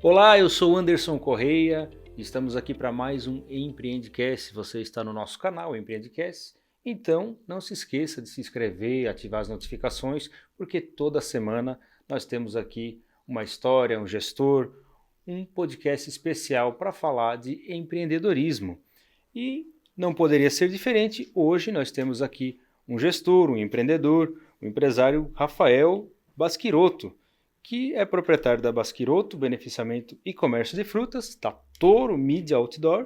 Olá, eu sou Anderson Correia, estamos aqui para mais um Empreendcast. Se você está no nosso canal Empreendcast, então não se esqueça de se inscrever, ativar as notificações, porque toda semana nós temos aqui uma história, um gestor, um podcast especial para falar de empreendedorismo. E não poderia ser diferente, hoje nós temos aqui um gestor, um empreendedor, o empresário Rafael Basquirotto, que é proprietário da Basquirotto, Beneficiamento e Comércio de Frutas, da Toro Mídia Outdoor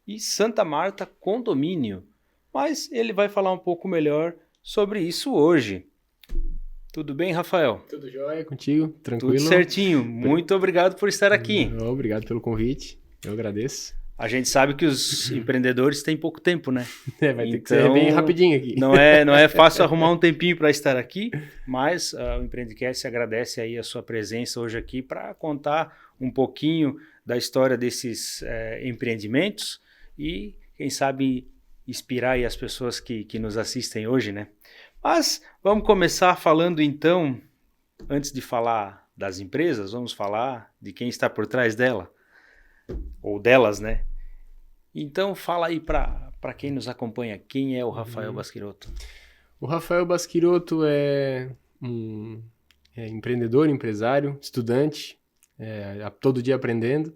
e Santa Marta Condomínio. Mas ele vai falar um pouco melhor sobre isso hoje. Tudo bem, Rafael? Tudo jóia contigo? Tranquilo? Tudo certinho. Muito obrigado por estar aqui. Obrigado pelo convite. Eu agradeço. A gente sabe que os empreendedores têm pouco tempo, né? Vai ter que ser bem rapidinho aqui. Não é fácil arrumar um tempinho para estar aqui, mas o Empreendcast agradece aí a sua presença hoje aqui para contar um pouquinho da história desses empreendimentos e, quem sabe, inspirar aí as pessoas que nos assistem hoje, né? Mas vamos começar falando então, antes de falar das empresas, vamos falar de quem está por trás dela, ou delas, né? Então fala aí para quem nos acompanha, quem é o Rafael Basquirotto? O Rafael Basquirotto é empreendedor, empresário, estudante, todo dia aprendendo,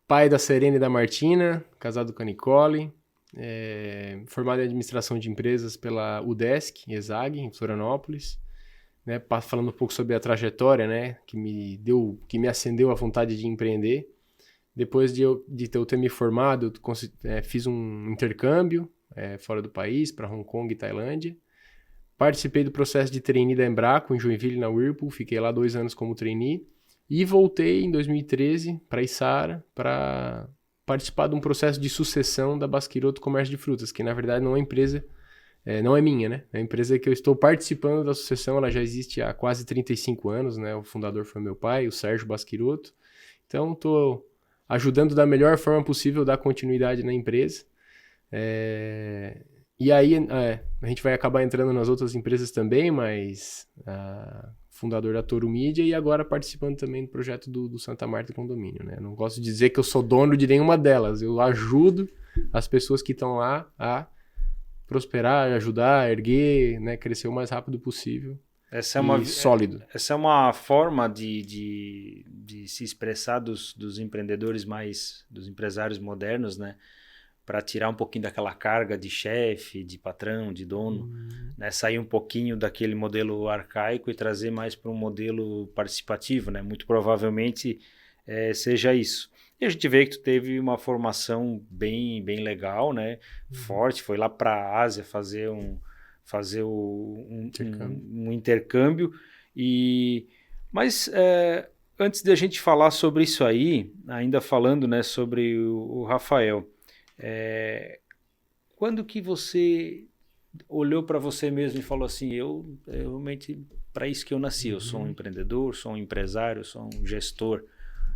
pai da Serena e da Martina, casado com a Nicole, formado em administração de empresas pela UDESC, ESAG, em Florianópolis, né, falando um pouco sobre a trajetória, né, que me acendeu a vontade de empreender. Depois de eu ter me formado, fiz um intercâmbio fora do país, para Hong Kong e Tailândia. Participei do processo de trainee da Embraco, em Joinville, na Whirlpool. Fiquei lá 2 anos como trainee. E voltei em 2013 para Içara para participar de um processo de sucessão da Basquirotto Comércio de Frutas, que na verdade não é uma empresa, não é minha, né? É uma empresa que eu estou participando da sucessão, ela já existe há quase 35 anos, né? O fundador foi meu pai, o Sérgio Basquirotto. Então, estou ajudando da melhor forma possível a dar continuidade na empresa. E aí, a gente vai acabar entrando nas outras empresas também, mas fundador da Toro Mídia e agora participando também do projeto do Santa Marta Condomínio, né? Não gosto de dizer que eu sou dono de nenhuma delas, eu ajudo as pessoas que estão lá a prosperar, ajudar, erguer, né? Crescer o mais rápido possível. Sólido. Essa é uma forma de se expressar dos empreendedores dos empresários modernos, né? Para tirar um pouquinho daquela carga de chefe, de patrão, de dono, né? Sair um pouquinho daquele modelo arcaico e trazer mais para um modelo participativo, né? Muito provavelmente seja isso. E a gente vê que tu teve uma formação bem legal, né? Forte, foi lá para a Ásia fazer um intercâmbio. Mas antes de a gente falar sobre isso aí, ainda falando, né, sobre o Rafael, quando que você olhou para você mesmo e falou assim, eu realmente, para isso que eu nasci, eu sou um empreendedor, sou um empresário, sou um gestor,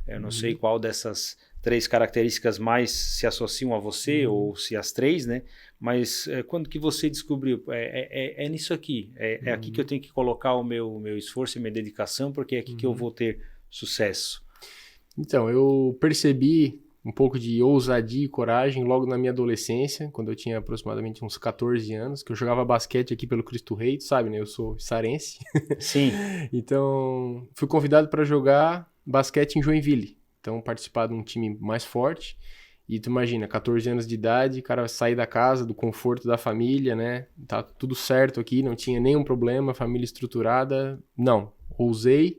eu não sei qual dessas 3 características mais se associam a você, ou se as 3, né? Mas quando que você descobriu, é nisso aqui, é aqui que eu tenho que colocar o meu esforço e minha dedicação, porque é aqui que eu vou ter sucesso? Então, eu percebi um pouco de ousadia e coragem logo na minha adolescência, quando eu tinha aproximadamente uns 14 anos, que eu jogava basquete aqui pelo Cristo Rei, tu sabe, né? Eu sou içarense. Sim. Então, fui convidado para jogar basquete em Joinville. Então, participar de um time mais forte. E tu imagina, 14 anos de idade, o cara sair da casa, do conforto da família, né? Tá tudo certo aqui, não tinha nenhum problema, família estruturada. Não, ousei,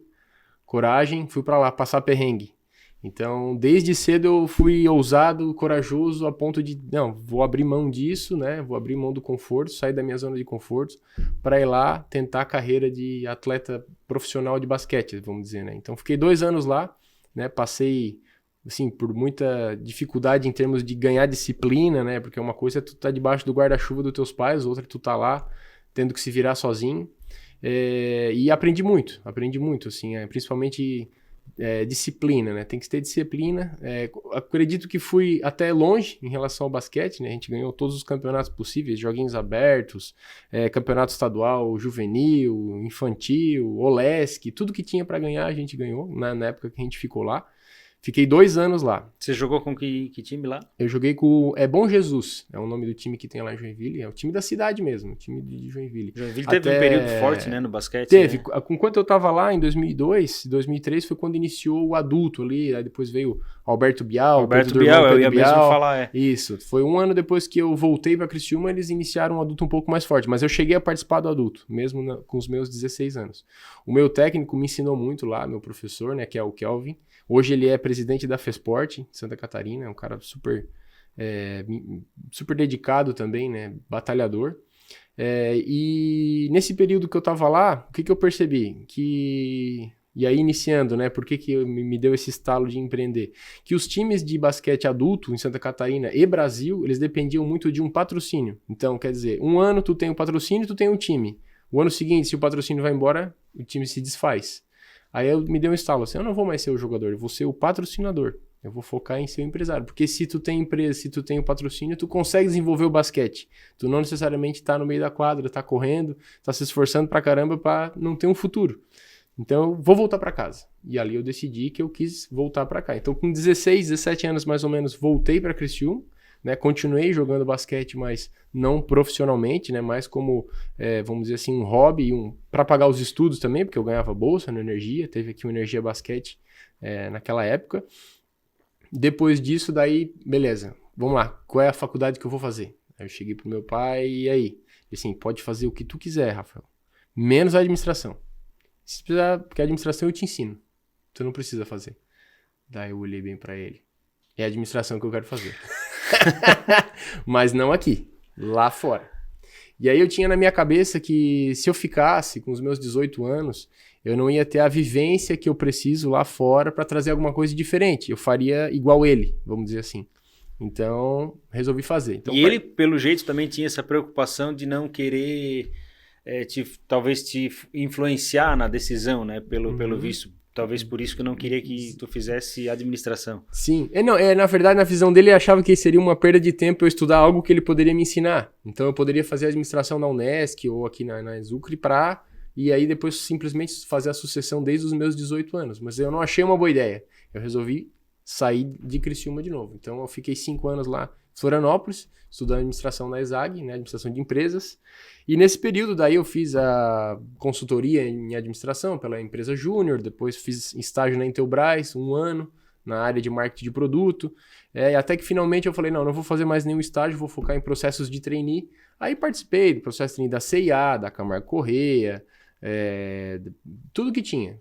coragem, fui pra lá passar perrengue. Então, desde cedo eu fui ousado, corajoso, a ponto de, não, vou abrir mão disso, né? Vou abrir mão do conforto, sair da minha zona de conforto, para ir lá tentar a carreira de atleta profissional de basquete, vamos dizer, né? Então, fiquei 2 anos lá, né? Passei, assim, por muita dificuldade em termos de ganhar disciplina, né? Porque uma coisa é tu tá debaixo do guarda-chuva dos teus pais, outra é tu tá lá tendo que se virar sozinho. E aprendi muito, assim, principalmente disciplina, né? Tem que ter disciplina. Acredito que fui até longe em relação ao basquete, né? A gente ganhou todos os campeonatos possíveis, joguinhos abertos, campeonato estadual, juvenil, infantil, Olesc, tudo que tinha para ganhar a gente ganhou na época que a gente ficou lá. Fiquei 2 anos lá. Você jogou com que time lá? Eu joguei com Bom Jesus, é o nome do time que tem lá em Joinville, é o time da cidade mesmo, o time de Joinville. Joinville teve um período forte, né, no basquete. Teve, né? enquanto eu tava lá em 2002, 2003 foi quando iniciou o adulto ali, aí depois veio Alberto Bial, Alberto Bial, eu ia mesmo falar, Isso, foi um ano depois que eu voltei pra Criciúma, eles iniciaram um adulto um pouco mais forte, mas eu cheguei a participar do adulto, mesmo com os meus 16 anos. O meu técnico me ensinou muito lá, meu professor, né, que é o Kelvin. Hoje ele é presidente da FESPORT, em Santa Catarina, é um cara super, super dedicado também, né, batalhador. E nesse período que eu tava lá, o que eu percebi? E aí iniciando, né, por que me deu esse estalo de empreender? Que os times de basquete adulto em Santa Catarina e Brasil, eles dependiam muito de um patrocínio. Então, quer dizer, um ano tu tem o patrocínio, tu tem um time. O ano seguinte, se o patrocínio vai embora, o time se desfaz. Aí me deu um estalo assim, eu não vou mais ser o jogador, eu vou ser o patrocinador. Eu vou focar em ser o empresário. Porque se tu tem empresa, se tu tem o patrocínio, tu consegue desenvolver o basquete. Tu não necessariamente tá no meio da quadra, tá correndo, tá se esforçando pra caramba pra não ter um futuro. Então eu vou voltar pra casa. E ali eu decidi que eu quis voltar pra cá. Então com 16, 17 anos mais ou menos, voltei pra Criciúma. Né, continuei jogando basquete, mas não profissionalmente, né, mais como, vamos dizer assim, um hobby, para pagar os estudos também, porque eu ganhava bolsa no Energia, teve aqui o Energia Basquete naquela época. Depois disso, daí, beleza, vamos lá, qual é a faculdade que eu vou fazer? Aí eu cheguei pro meu pai, e aí? Assim, pode fazer o que tu quiser, Rafael, menos a administração. Se precisar, porque a administração eu te ensino, tu não precisa fazer. Daí eu olhei bem para ele, é a administração que eu quero fazer. Mas não aqui, lá fora. E aí eu tinha na minha cabeça que se eu ficasse com os meus 18 anos, eu não ia ter a vivência que eu preciso lá fora para trazer alguma coisa diferente. Eu faria igual ele, vamos dizer assim. Então, resolvi fazer. Então, e ele, pelo jeito, também tinha essa preocupação de não querer, talvez te influenciar na decisão, né? Pelo visto. Talvez por isso que eu não queria que tu fizesse administração. Sim. Na verdade, na visão dele, ele achava que seria uma perda de tempo eu estudar algo que ele poderia me ensinar. Então, eu poderia fazer administração na Unesc ou aqui na Exucre e aí depois simplesmente fazer a sucessão desde os meus 18 anos. Mas eu não achei uma boa ideia. Eu resolvi sair de Criciúma de novo. Então, eu fiquei 5 anos lá em Florianópolis, estudando administração na ESAG, né, administração de empresas. E nesse período daí eu fiz a consultoria em administração pela empresa Júnior, depois fiz estágio na Intelbras, 1 ano, na área de marketing de produto, e até que finalmente eu falei, não vou fazer mais nenhum estágio, vou focar em processos de trainee. Aí participei do processo de trainee da CIA, da Camargo Corrêa, tudo que tinha,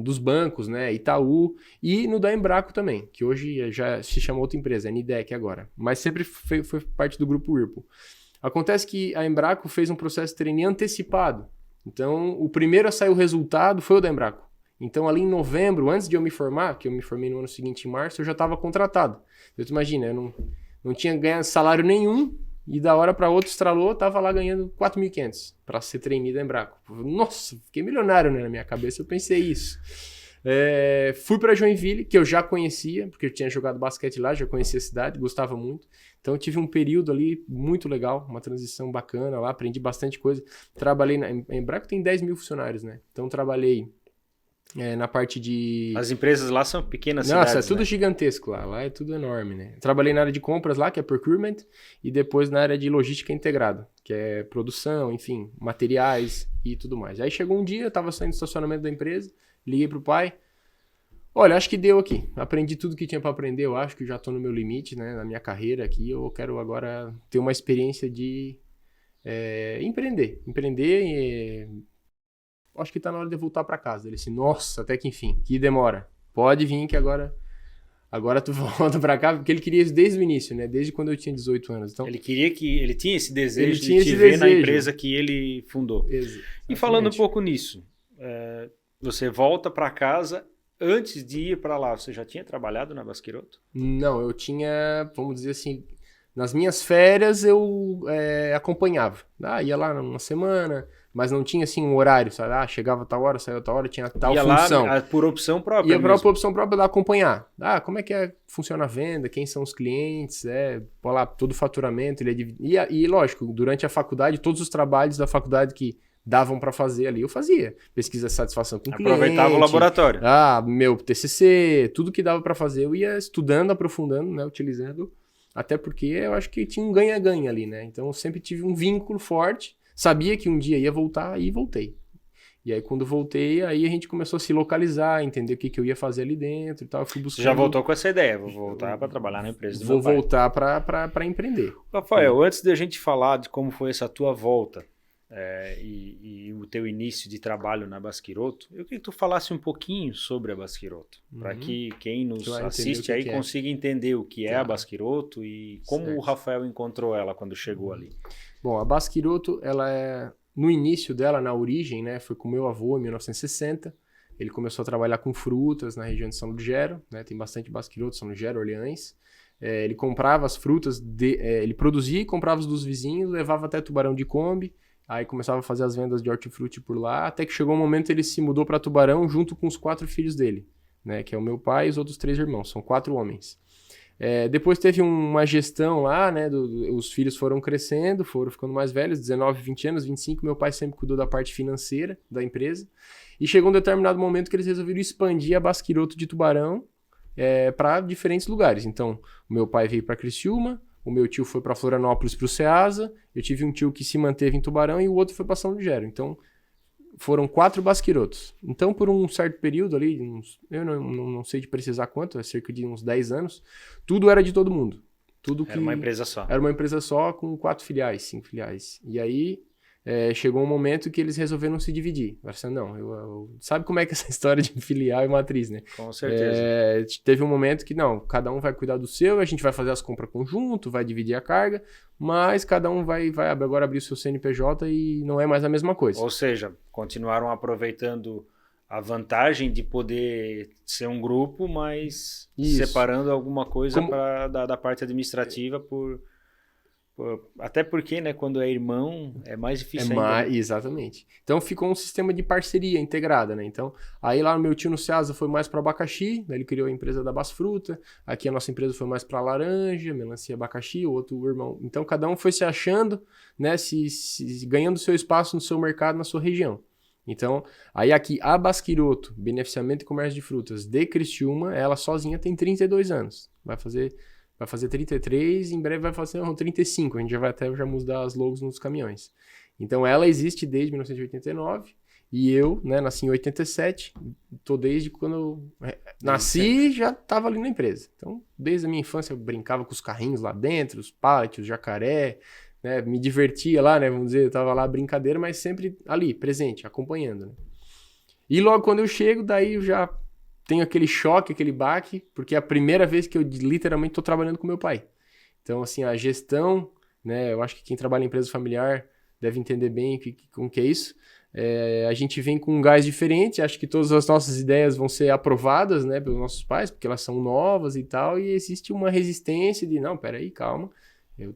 dos bancos, né, Itaú, e no da Embraco também, que hoje já se chama outra empresa, é Nidec agora, mas sempre foi parte do grupo Whirlpool. Acontece que a Embraco fez um processo de trainee antecipado. Então, o primeiro a sair o resultado foi o da Embraco. Então, ali em novembro, antes de eu me formar, que eu me formei no ano seguinte, em março, eu já estava contratado. Então, tu imagina, eu não tinha ganhado salário nenhum e da hora para outra estralou, estava lá ganhando 4.500 para ser trainee da Embraco. Nossa, fiquei milionário, né, na minha cabeça, eu pensei isso. Fui para Joinville, que eu já conhecia, porque eu tinha jogado basquete lá, já conhecia a cidade, gostava muito. Então eu tive um período ali muito legal, uma transição bacana lá, aprendi bastante coisa. Trabalhei na Embraco, tem 10 mil funcionários, né? Então trabalhei na parte de... As empresas lá são pequenas Nossa, cidades, é tudo, né? Gigantesco lá é tudo enorme, né? Trabalhei na área de compras lá, que é procurement, e depois na área de logística integrada, que é produção, enfim, materiais e tudo mais. Aí chegou um dia, eu tava saindo do estacionamento da empresa, liguei pro pai, olha, acho que deu aqui, aprendi tudo que tinha para aprender, eu acho que já tô no meu limite, né, na minha carreira aqui, eu quero agora ter uma experiência de empreender acho que tá na hora de voltar para casa. Ele disse, nossa, até que enfim, que demora, pode vir que agora tu volta para cá, porque ele queria isso desde o início, né, desde quando eu tinha 18 anos. Então, ele tinha esse desejo de te ver na empresa que ele fundou. Exatamente. E falando um pouco nisso, você volta para casa. Antes de ir para lá, você já tinha trabalhado na Basqueroto? Não, eu tinha, vamos dizer assim, nas minhas férias eu acompanhava. Ia lá uma semana, mas não tinha assim um horário, sabe? Chegava tal hora, saía tal hora, tinha tal função. Lá por opção própria. Ia por opção própria de acompanhar. Como é que funciona a venda, quem são os clientes, todo o faturamento. E lógico, durante a faculdade, todos os trabalhos da faculdade que davam para fazer ali, eu fazia. Pesquisa de satisfação com o cliente. Aproveitava o laboratório. Meu TCC, tudo que dava para fazer, eu ia estudando, aprofundando, né, utilizando, até porque eu acho que tinha um ganha-ganha ali, né? Então eu sempre tive um vínculo forte, sabia que um dia ia voltar e voltei. E aí quando voltei, aí a gente começou a se localizar, entender o que eu ia fazer ali dentro e tal, eu fui buscando... Você já voltou com essa ideia, vou voltar para trabalhar na empresa do Vou meu pai. voltar para empreender. Rafael, antes de a gente falar de como foi essa tua volta e o teu início de trabalho na Baskiroto, eu queria que tu falasse um pouquinho sobre a Baskiroto, para que quem nos assiste aí consiga entender o que é a Baskiroto e como o Rafael encontrou ela quando chegou ali. Bom, a Baskiroto, ela é... No início dela, na origem, né, foi com meu avô, em 1960. Ele começou a trabalhar com frutas na região de São Lugero, né, tem bastante Baskiroto, São Lugero, Orleans. Ele comprava as frutas, ele produzia e comprava os dos vizinhos, levava até Tubarão de Kombi, aí começava a fazer as vendas de hortifruti por lá, até que chegou um momento ele se mudou para Tubarão junto com os 4 filhos dele, né, que é o meu pai e os outros 3 irmãos, são 4 homens. Depois teve uma gestão lá, né, os filhos foram crescendo, foram ficando mais velhos, 19, 20 anos, 25, meu pai sempre cuidou da parte financeira da empresa, e chegou um determinado momento que eles resolveram expandir a Baskiroto de Tubarão para diferentes lugares. Então, o meu pai veio para Criciúma, o meu tio foi para Florianópolis para o Ceasa, eu tive um tio que se manteve em Tubarão e o outro foi para São Lugero. Então, foram 4 Baskirotos. Então, por um certo período ali, eu não sei de precisar quanto, é cerca de uns 10 anos, tudo era de todo mundo. Era uma empresa só. Era uma empresa só com 4 filiais, 5 filiais. E aí, chegou um momento que eles resolveram se dividir. Não, sabe como é que é essa história de filial e matriz, né? Com certeza. Teve um momento que, não, cada um vai cuidar do seu, a gente vai fazer as compras conjunto, vai dividir a carga, mas cada um vai agora abrir o seu CNPJ e não é mais a mesma coisa. Ou seja, continuaram aproveitando a vantagem de poder ser um grupo, mas separando alguma coisa da parte administrativa até porque, né, quando é irmão, é mais difícil ainda. Exatamente. Então ficou um sistema de parceria integrada, né? Então, aí lá no meu tio no Ceasa foi mais para abacaxi, daí ele criou a empresa da Basfruta, aqui a nossa empresa foi mais para laranja, melancia, abacaxi, o outro irmão. Então cada um foi se achando, né, ganhando seu espaço no seu mercado, na sua região. Então, aí aqui a Baskiroto, Beneficiamento e Comércio de Frutas de Criciúma, ela sozinha tem 32 anos. Vai fazer 33, em breve vai fazer 35, a gente já vai até mudar as logos nos caminhões. Então ela existe desde 1989 e eu, né, nasci em 87, tô desde quando eu nasci já estava ali na empresa. Então desde a minha infância eu brincava com os carrinhos lá dentro, os pátios, jacaré, né, me divertia lá, né, vamos dizer, eu tava lá brincadeira, mas sempre ali, presente, acompanhando, né. E logo quando eu chego, daí eu já tenho aquele choque, aquele baque, porque é a primeira vez que eu literalmente estou trabalhando com meu pai. Então, assim, a gestão, né, eu acho que quem trabalha em empresa familiar deve entender bem como que é isso. A gente vem com um gás diferente, acho que todas as nossas ideias vão ser aprovadas, né, pelos nossos pais, porque elas são novas e tal, e existe uma resistência de, não, peraí, calma,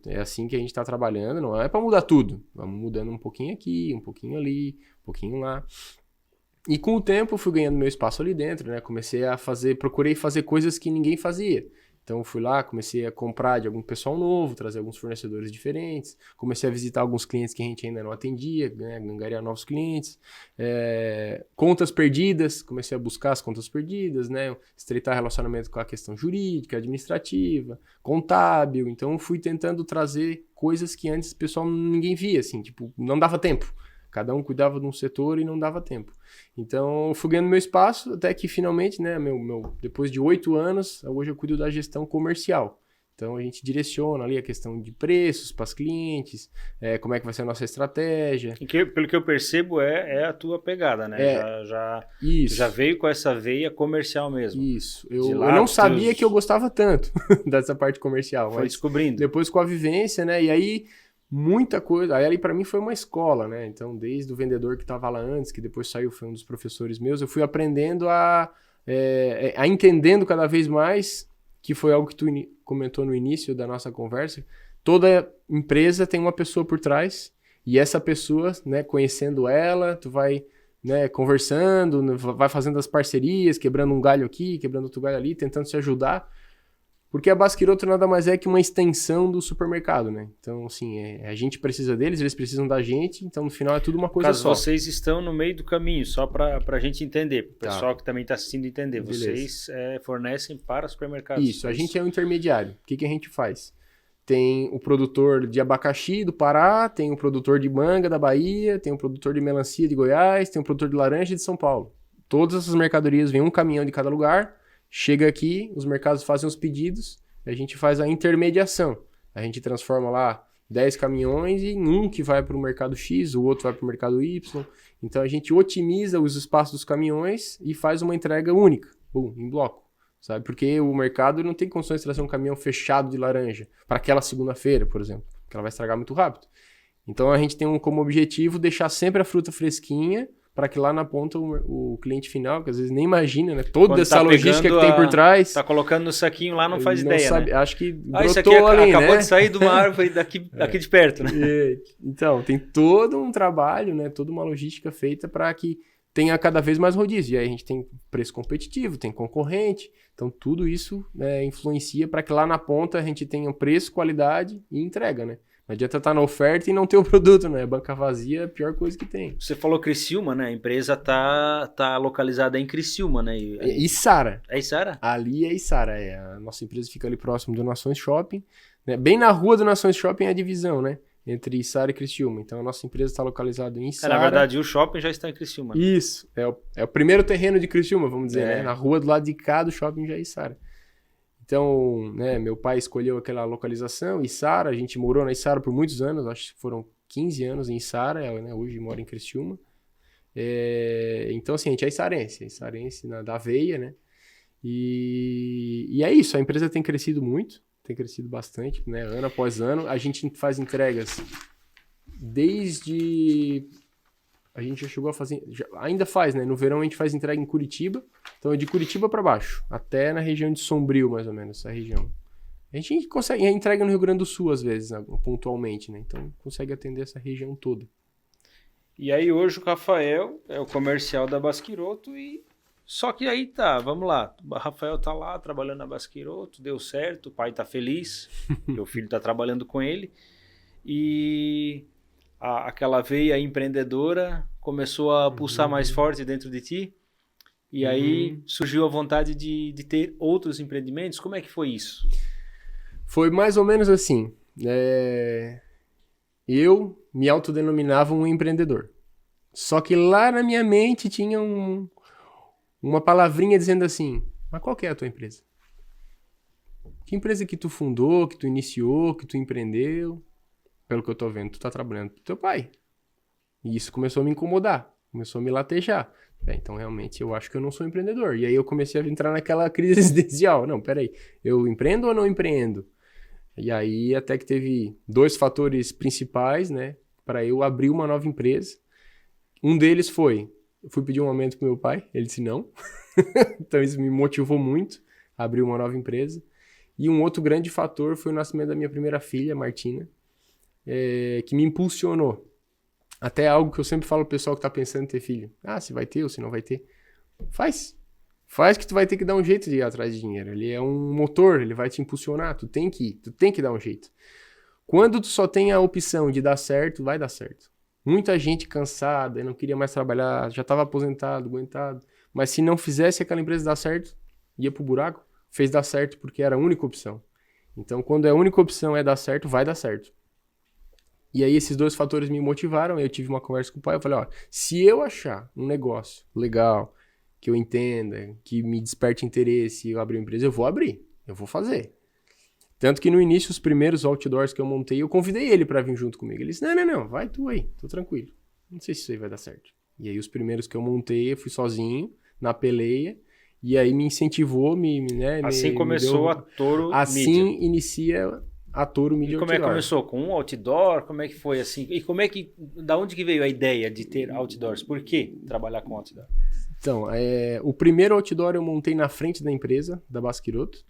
é assim que a gente está trabalhando, não é para mudar tudo, vamos mudando um pouquinho aqui, um pouquinho ali, um pouquinho lá. E com o tempo eu fui ganhando meu espaço ali dentro, né? Procurei fazer coisas que ninguém fazia. Então eu fui lá, comecei a comprar de algum pessoal novo, trazer alguns fornecedores diferentes, comecei a visitar alguns clientes que a gente ainda não atendia, né? Angariar novos clientes. Contas perdidas, comecei a buscar as contas perdidas, né? Estreitar relacionamento com a questão jurídica, administrativa, contábil. Então eu fui tentando trazer coisas que antes o pessoal ninguém via, assim, tipo, não dava tempo. Cada um cuidava de um setor e não dava tempo. Então, eu fui ganhando meu espaço, até que finalmente, né, depois de 8 anos, hoje eu cuido da gestão comercial. Então, a gente direciona ali a questão de preços para os clientes, como é que vai ser a nossa estratégia. Pelo que eu percebo, é a tua pegada, né? Já veio com essa veia comercial mesmo. Isso. Eu não sabia que eu gostava tanto dessa parte comercial. Foi descobrindo. Depois com a vivência, né, e aí... Muita coisa, aí ali para mim foi uma escola, né, então desde o vendedor que estava lá antes, que depois saiu, foi um dos professores meus, eu fui aprendendo a entendendo cada vez mais, que foi algo que tu comentou no início da nossa conversa, toda empresa tem uma pessoa por trás, e essa pessoa, né, conhecendo ela, tu vai, né, conversando, vai fazendo as parcerias, quebrando um galho aqui, quebrando outro galho ali, tentando se ajudar. Porque a Baskiroto nada mais é que uma extensão do supermercado, né? Então, assim, a gente precisa deles, eles precisam da gente, então no final é tudo uma coisa Caso só. vocês estão no meio do caminho, só para a gente entender, para o Tá. pessoal que também está assistindo entender, Beleza. vocês fornecem para supermercados. Isso, a gente é um intermediário. O que a gente faz? Tem o produtor de abacaxi do Pará, tem o produtor de manga da Bahia, tem o produtor de melancia de Goiás, tem o produtor de laranja de São Paulo. Todas essas mercadorias vêm um caminhão de cada lugar, chega aqui, os mercados fazem os pedidos, a gente faz a intermediação. A gente transforma lá 10 caminhões em um que vai para o mercado X, o outro vai para o mercado Y. Então a gente otimiza os espaços dos caminhões e faz uma entrega única, em bloco. Sabe? Porque o mercado não tem condições de trazer um caminhão fechado de laranja para aquela segunda-feira, por exemplo, porque ela vai estragar muito rápido. Então a gente tem como objetivo deixar sempre a fruta fresquinha para que lá na ponta o cliente final, que às vezes nem imagina, né? Toda Quando essa tá logística que tem por trás. Tá colocando no saquinho lá, não faz não ideia, sabe, né? acho que Isso aqui brotou ali, acabou né? de sair de uma árvore daqui de perto, né? Então, tem todo um trabalho, né? Toda uma logística feita para que tenha cada vez mais rodízio. E aí a gente tem preço competitivo, tem concorrente. Então, tudo isso influencia para que lá na ponta a gente tenha preço, qualidade e entrega, né? Não adianta estar na oferta e não ter o produto, né? Banca vazia é a pior coisa que tem. Você falou Criciúma, né? A empresa tá localizada em Criciúma, né? Içara. É Içara? Ali é Içara. A nossa empresa fica ali próximo do Nações Shopping. Né? Bem na rua do Nações Shopping é a divisão, né? Entre Içara e Criciúma. Então, a nossa empresa está localizada em Içara. Na verdade, o shopping já está em Criciúma. Né? Isso. É o primeiro terreno de Criciúma, vamos dizer, né? Na rua do lado de cá do shopping já é Içara. Então, né, meu pai escolheu aquela localização, Içara, a gente morou na Içara por muitos anos, acho que foram 15 anos em Içara, né, hoje mora em Criciúma. Então, assim, a gente é içarense da veia, né? E é isso, a empresa tem crescido muito, tem crescido bastante, né, ano após ano. A gente faz entregas desde... A gente já chegou a fazer... ainda faz, né? No verão a gente faz entrega em Curitiba. Então é de Curitiba para baixo. Até na região de Sombrio, mais ou menos, essa região. A gente consegue... entrega no Rio Grande do Sul, às vezes, né, pontualmente, né? Então consegue atender essa região toda. E aí hoje o Rafael é o comercial da Baskiroto e... Só que aí tá, vamos lá. O Rafael tá lá trabalhando na Baskiroto, deu certo, o pai tá feliz, o filho tá trabalhando com ele. E... aquela veia empreendedora começou a pulsar mais forte dentro de ti e aí surgiu a vontade de ter outros empreendimentos. Como é que foi isso? Foi mais ou menos assim. Eu me autodenominava um empreendedor. Só que lá na minha mente tinha uma palavrinha dizendo assim: mas qual que é a tua empresa? Que empresa que tu fundou, que tu iniciou, que tu empreendeu? Pelo que eu tô vendo, tu tá trabalhando pro teu pai. E isso começou a me incomodar, começou a me latejar. Então, realmente, eu acho que eu não sou empreendedor. E aí eu comecei a entrar naquela crise existencial. Não, peraí, eu empreendo ou não empreendo? E aí até que teve 2 fatores principais, né, para eu abrir uma nova empresa. Um deles foi, eu fui pedir um aumento pro meu pai, ele disse não. Então isso me motivou muito a abrir uma nova empresa. E um outro grande fator foi o nascimento da minha primeira filha, Martina, que me impulsionou. Até algo que eu sempre falo pro pessoal que tá pensando em ter filho. Se vai ter ou se não vai ter. Faz que tu vai ter que dar um jeito de ir atrás de dinheiro. Ele é um motor, ele vai te impulsionar. Tu tem que dar um jeito. Quando tu só tem a opção de dar certo, vai dar certo. Muita gente cansada, não queria mais trabalhar, já estava aposentado, aguentado. Mas se não fizesse aquela empresa dar certo, ia pro buraco. Fez dar certo porque era a única opção. Então, quando a única opção é dar certo, vai dar certo. E aí esses 2 fatores me motivaram, eu tive uma conversa com o pai, eu falei, se eu achar um negócio legal, que eu entenda, que me desperte interesse, eu abrir uma empresa, eu vou fazer. Tanto que no início, os primeiros outdoors que eu montei, eu convidei ele pra vir junto comigo. Ele disse, não, vai tu aí, tô tranquilo. Não sei se isso aí vai dar certo. E aí os primeiros que eu montei, eu fui sozinho, na peleia, e aí me incentivou, assim começou a Toro Assim Mídia. Inicia a Toro Mídia. E como é que começou? Com um outdoor? Como é que foi assim? E da onde que veio a ideia de ter outdoors? Por que trabalhar com outdoor? Então, o primeiro outdoor eu montei na frente da empresa, da Baskiroto.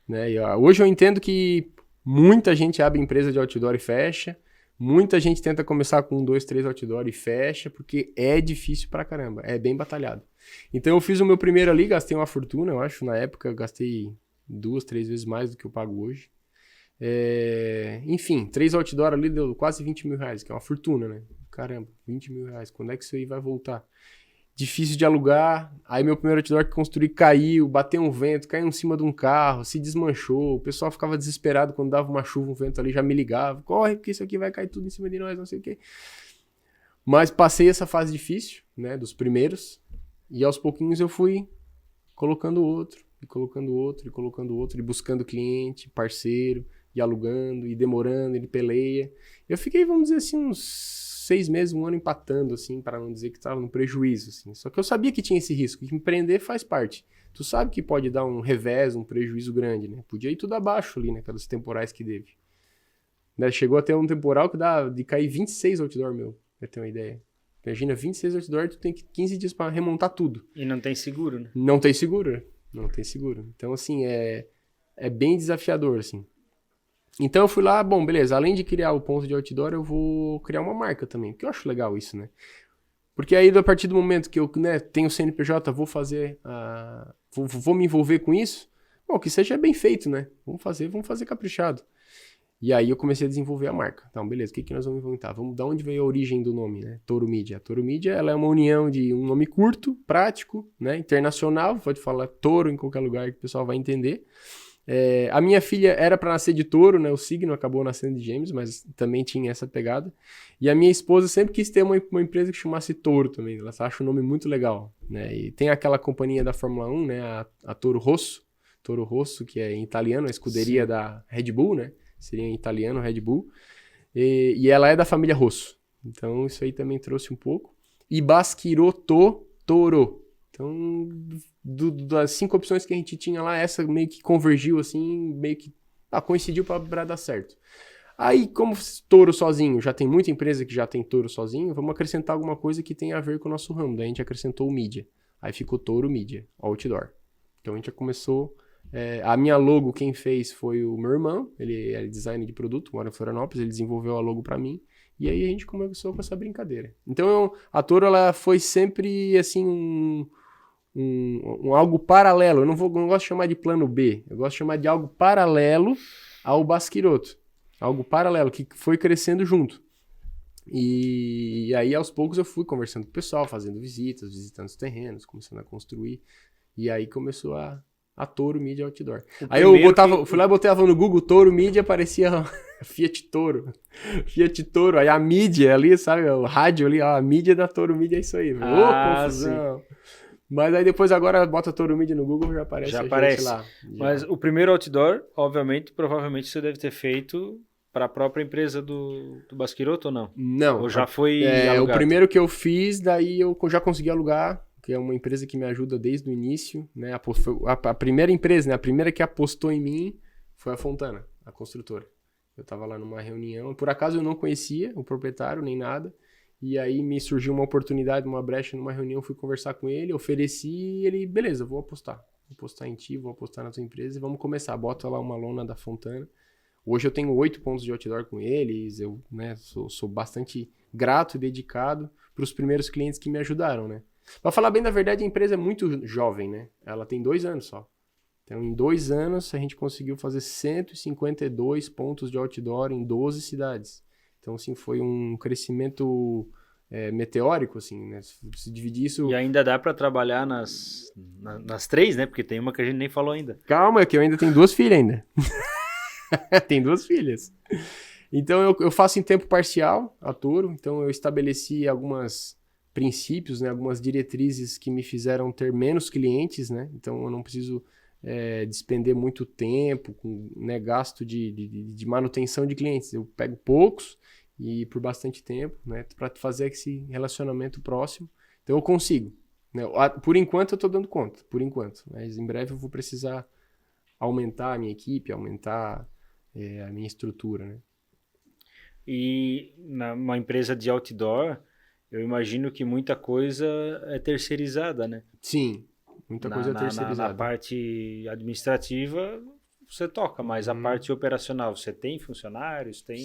Né? E, hoje eu entendo que muita gente abre empresa de outdoor e fecha. Muita gente tenta começar com 2, 3 outdoor e fecha, porque é difícil pra caramba, é bem batalhado. Então eu fiz o meu primeiro ali, gastei uma fortuna, eu acho, na época eu gastei 2, 3 vezes mais do que eu pago hoje. Enfim, 3 outdoor ali deu quase 20 mil reais, que é uma fortuna, né? Caramba, 20 mil reais, quando é que isso aí vai voltar? Difícil de alugar, aí meu primeiro outdoor que construí caiu, bateu um vento, caiu em cima de um carro, se desmanchou, o pessoal ficava desesperado quando dava uma chuva, um vento ali, já me ligava, corre porque isso aqui vai cair tudo em cima de nós, não sei o quê. Mas passei essa fase difícil, né, dos primeiros, e aos pouquinhos eu fui colocando outro, e colocando outro, e colocando outro, e buscando cliente, parceiro, e alugando, e demorando, e peleia. Eu fiquei, vamos dizer assim, uns 6 meses, um ano empatando, assim, para não dizer que estava no prejuízo, assim. Só que eu sabia que tinha esse risco, que empreender faz parte. Tu sabe que pode dar um revés, um prejuízo grande, né? Podia ir tudo abaixo ali, né? Pelos temporais que teve. Né? Chegou até um temporal que dá de cair 26 outdoor, meu, pra ter uma ideia. Imagina, 26 outdoor, tu tem 15 dias para remontar tudo. E não tem seguro, né? Não tem seguro, né? Não tem seguro. Então, assim, é bem desafiador, assim. Então eu fui lá, bom, beleza, além de criar o ponto de outdoor, eu vou criar uma marca também, porque eu acho legal isso, né? Porque aí, a partir do momento que eu, né, tenho CNPJ, vou fazer, vou me envolver com isso, bom, que seja bem feito, né? Vamos fazer caprichado. E aí eu comecei a desenvolver a marca. Então, beleza, o que nós vamos inventar? Da onde veio a origem do nome, né? Toro Media. A Toro Media, ela é uma união de um nome curto, prático, né? Internacional, pode falar Toro em qualquer lugar que o pessoal vai entender. A minha filha era para nascer de touro, né? O signo acabou nascendo de gêmeos, mas também tinha essa pegada. E a minha esposa sempre quis ter uma empresa que chamasse Toro também. Ela acha o nome muito legal, né? E tem aquela companhia da Fórmula 1, né? A Toro Rosso, que é em italiano, a escuderia da Red Bull, né? Seria em italiano, Red Bull. E ela é da família Rosso. Então isso aí também trouxe um pouco. E Basquirotto Toro. Então, das 5 opções que a gente tinha lá, essa meio que convergiu, assim, meio que coincidiu para dar certo. Aí, como touro sozinho, já tem muita empresa que já tem touro sozinho, vamos acrescentar alguma coisa que tenha a ver com o nosso ramo. Daí a gente acrescentou o mídia. Aí ficou Toro Mídia, Outdoor. Então a gente já começou... a minha logo quem fez foi o meu irmão, ele é designer de produto, mora em Florianópolis, ele desenvolveu a logo para mim. E aí a gente começou com essa brincadeira. Então a Toro, ela foi sempre, assim, algo paralelo. Eu não gosto de chamar de plano B. Eu gosto de chamar de algo paralelo ao Basquirotto. Algo paralelo, que foi crescendo junto. E aí, aos poucos, eu fui conversando com o pessoal, fazendo visitas, visitando os terrenos, começando a construir. E aí começou a Toro Media Outdoor. Aí eu fui lá e botava no Google Toro Media, aparecia Fiat Toro. Fiat Toro. Aí a mídia ali, sabe? O rádio ali, a mídia da Toro Media é isso aí. Confusão. Sim. Mas aí depois agora bota Toro Media no Google, já aparece a gente lá. Mas o primeiro outdoor, obviamente, provavelmente você deve ter feito para a própria empresa do Basquirotto ou não? Não. Ou já foi alugado? O primeiro que eu fiz, daí eu já consegui alugar, que é uma empresa que me ajuda desde o início, né? A primeira empresa, né? A primeira que apostou em mim foi a Fontana, a construtora. Eu tava lá numa reunião, por acaso eu não conhecia o proprietário nem nada, e aí me surgiu uma oportunidade, uma brecha numa reunião, fui conversar com ele, ofereci e ele, beleza, vou apostar em ti, vou apostar na tua empresa e vamos começar. Bota lá uma lona da Fontana. Hoje eu tenho 8 pontos de outdoor com eles, eu, né, sou bastante grato e dedicado para os primeiros clientes que me ajudaram, né. Pra falar bem da verdade, a empresa é muito jovem, né? Ela tem 2 anos só. Então, em 2 anos, a gente conseguiu fazer 152 pontos de outdoor em 12 cidades. Então, assim, foi um crescimento meteórico, assim, né? Se dividir isso... E ainda dá pra trabalhar nas 3, né? Porque tem uma que a gente nem falou ainda. Calma, que eu ainda tenho 2 filhas ainda. Tem 2 filhas. Então, eu faço em tempo parcial a Toro. Então, eu estabeleci algumas... princípios, né, algumas diretrizes que me fizeram ter menos clientes, né, então eu não preciso despender muito tempo com, né, gasto de manutenção de clientes, eu pego poucos e por bastante tempo, né, para fazer esse relacionamento próximo, então eu consigo, né, por enquanto eu estou dando conta, por enquanto, mas em breve eu vou precisar aumentar a minha equipe, aumentar a minha estrutura, né. E numa empresa de outdoor, eu imagino que muita coisa é terceirizada, né? Sim, muita coisa é terceirizada. Na parte administrativa, você toca, mas a parte operacional, você tem funcionários, tem...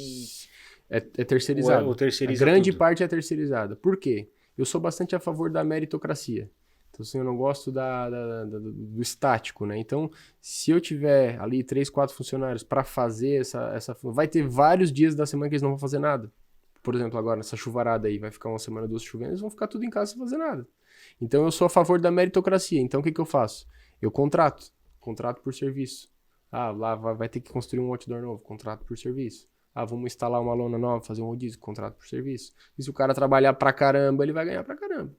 É terceirizado. Ou terceiriza a grande tudo. parte é terceirizada. Por quê? Eu sou bastante a favor da meritocracia. Então, assim, eu não gosto do estático, né? Então, se eu tiver ali 3, 4 funcionários para fazer vai ter vários dias da semana que eles não vão fazer nada. Por exemplo, agora, nessa chuvarada aí, vai ficar uma semana, 2 chovendo, eles vão ficar tudo em casa sem fazer nada. Então, eu sou a favor da meritocracia. Então, o que eu faço? Eu contrato por serviço. Lá vai ter que construir um outdoor novo, contrato por serviço. Vamos instalar uma lona nova, fazer um rodízio, contrato por serviço. E se o cara trabalhar pra caramba, ele vai ganhar pra caramba.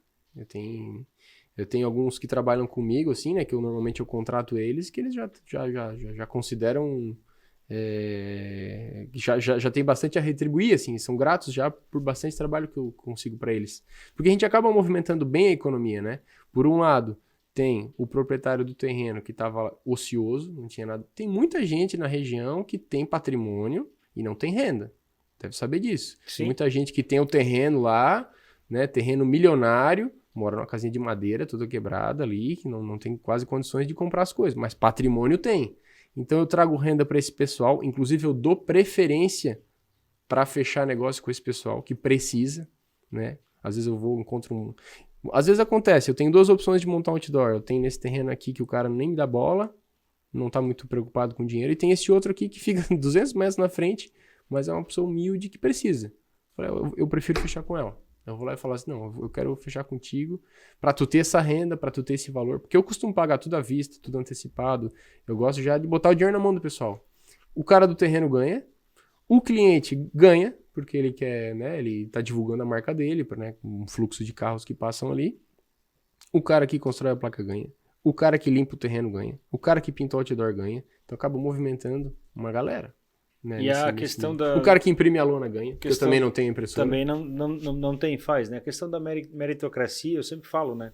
Eu tenho alguns que trabalham comigo, assim, né, que normalmente eu contrato eles, que eles já consideram... já tem bastante a retribuir, assim, são gratos já por bastante trabalho que eu consigo para eles. Porque a gente acaba movimentando bem a economia, né? Por um lado, tem o proprietário do terreno que estava ocioso, não tinha nada. Tem muita gente na região que tem patrimônio e não tem renda. Deve saber disso. Sim. Tem muita gente que tem o terreno lá, né? Terreno milionário, mora numa casinha de madeira, toda quebrada ali, que não tem quase condições de comprar as coisas, mas patrimônio tem. Então eu trago renda para esse pessoal, inclusive eu dou preferência para fechar negócio com esse pessoal que precisa, né? Às vezes eu encontro Às vezes acontece, eu tenho 2 opções de montar um outdoor. Eu tenho nesse terreno aqui que o cara nem me dá bola, não tá muito preocupado com dinheiro, e tem esse outro aqui que fica 200 metros na frente, mas é uma pessoa humilde que precisa. Eu prefiro fechar com ela. Eu vou lá e falo assim, não, eu quero fechar contigo para tu ter essa renda, para tu ter esse valor, porque eu costumo pagar tudo à vista, tudo antecipado. Eu gosto já de botar o dinheiro na mão do pessoal. O cara do terreno ganha, o cliente ganha, porque ele quer, né, ele tá divulgando a marca dele, né, um fluxo de carros que passam ali. O cara que constrói a placa ganha. O cara que limpa o terreno ganha. O cara que pinta o outdoor ganha. Então acaba movimentando uma galera. Né, E a questão da... O cara que imprime a lona ganha, porque eu também não tenho impressora. Também não tem, faz, né? A questão da meritocracia, eu sempre falo, né?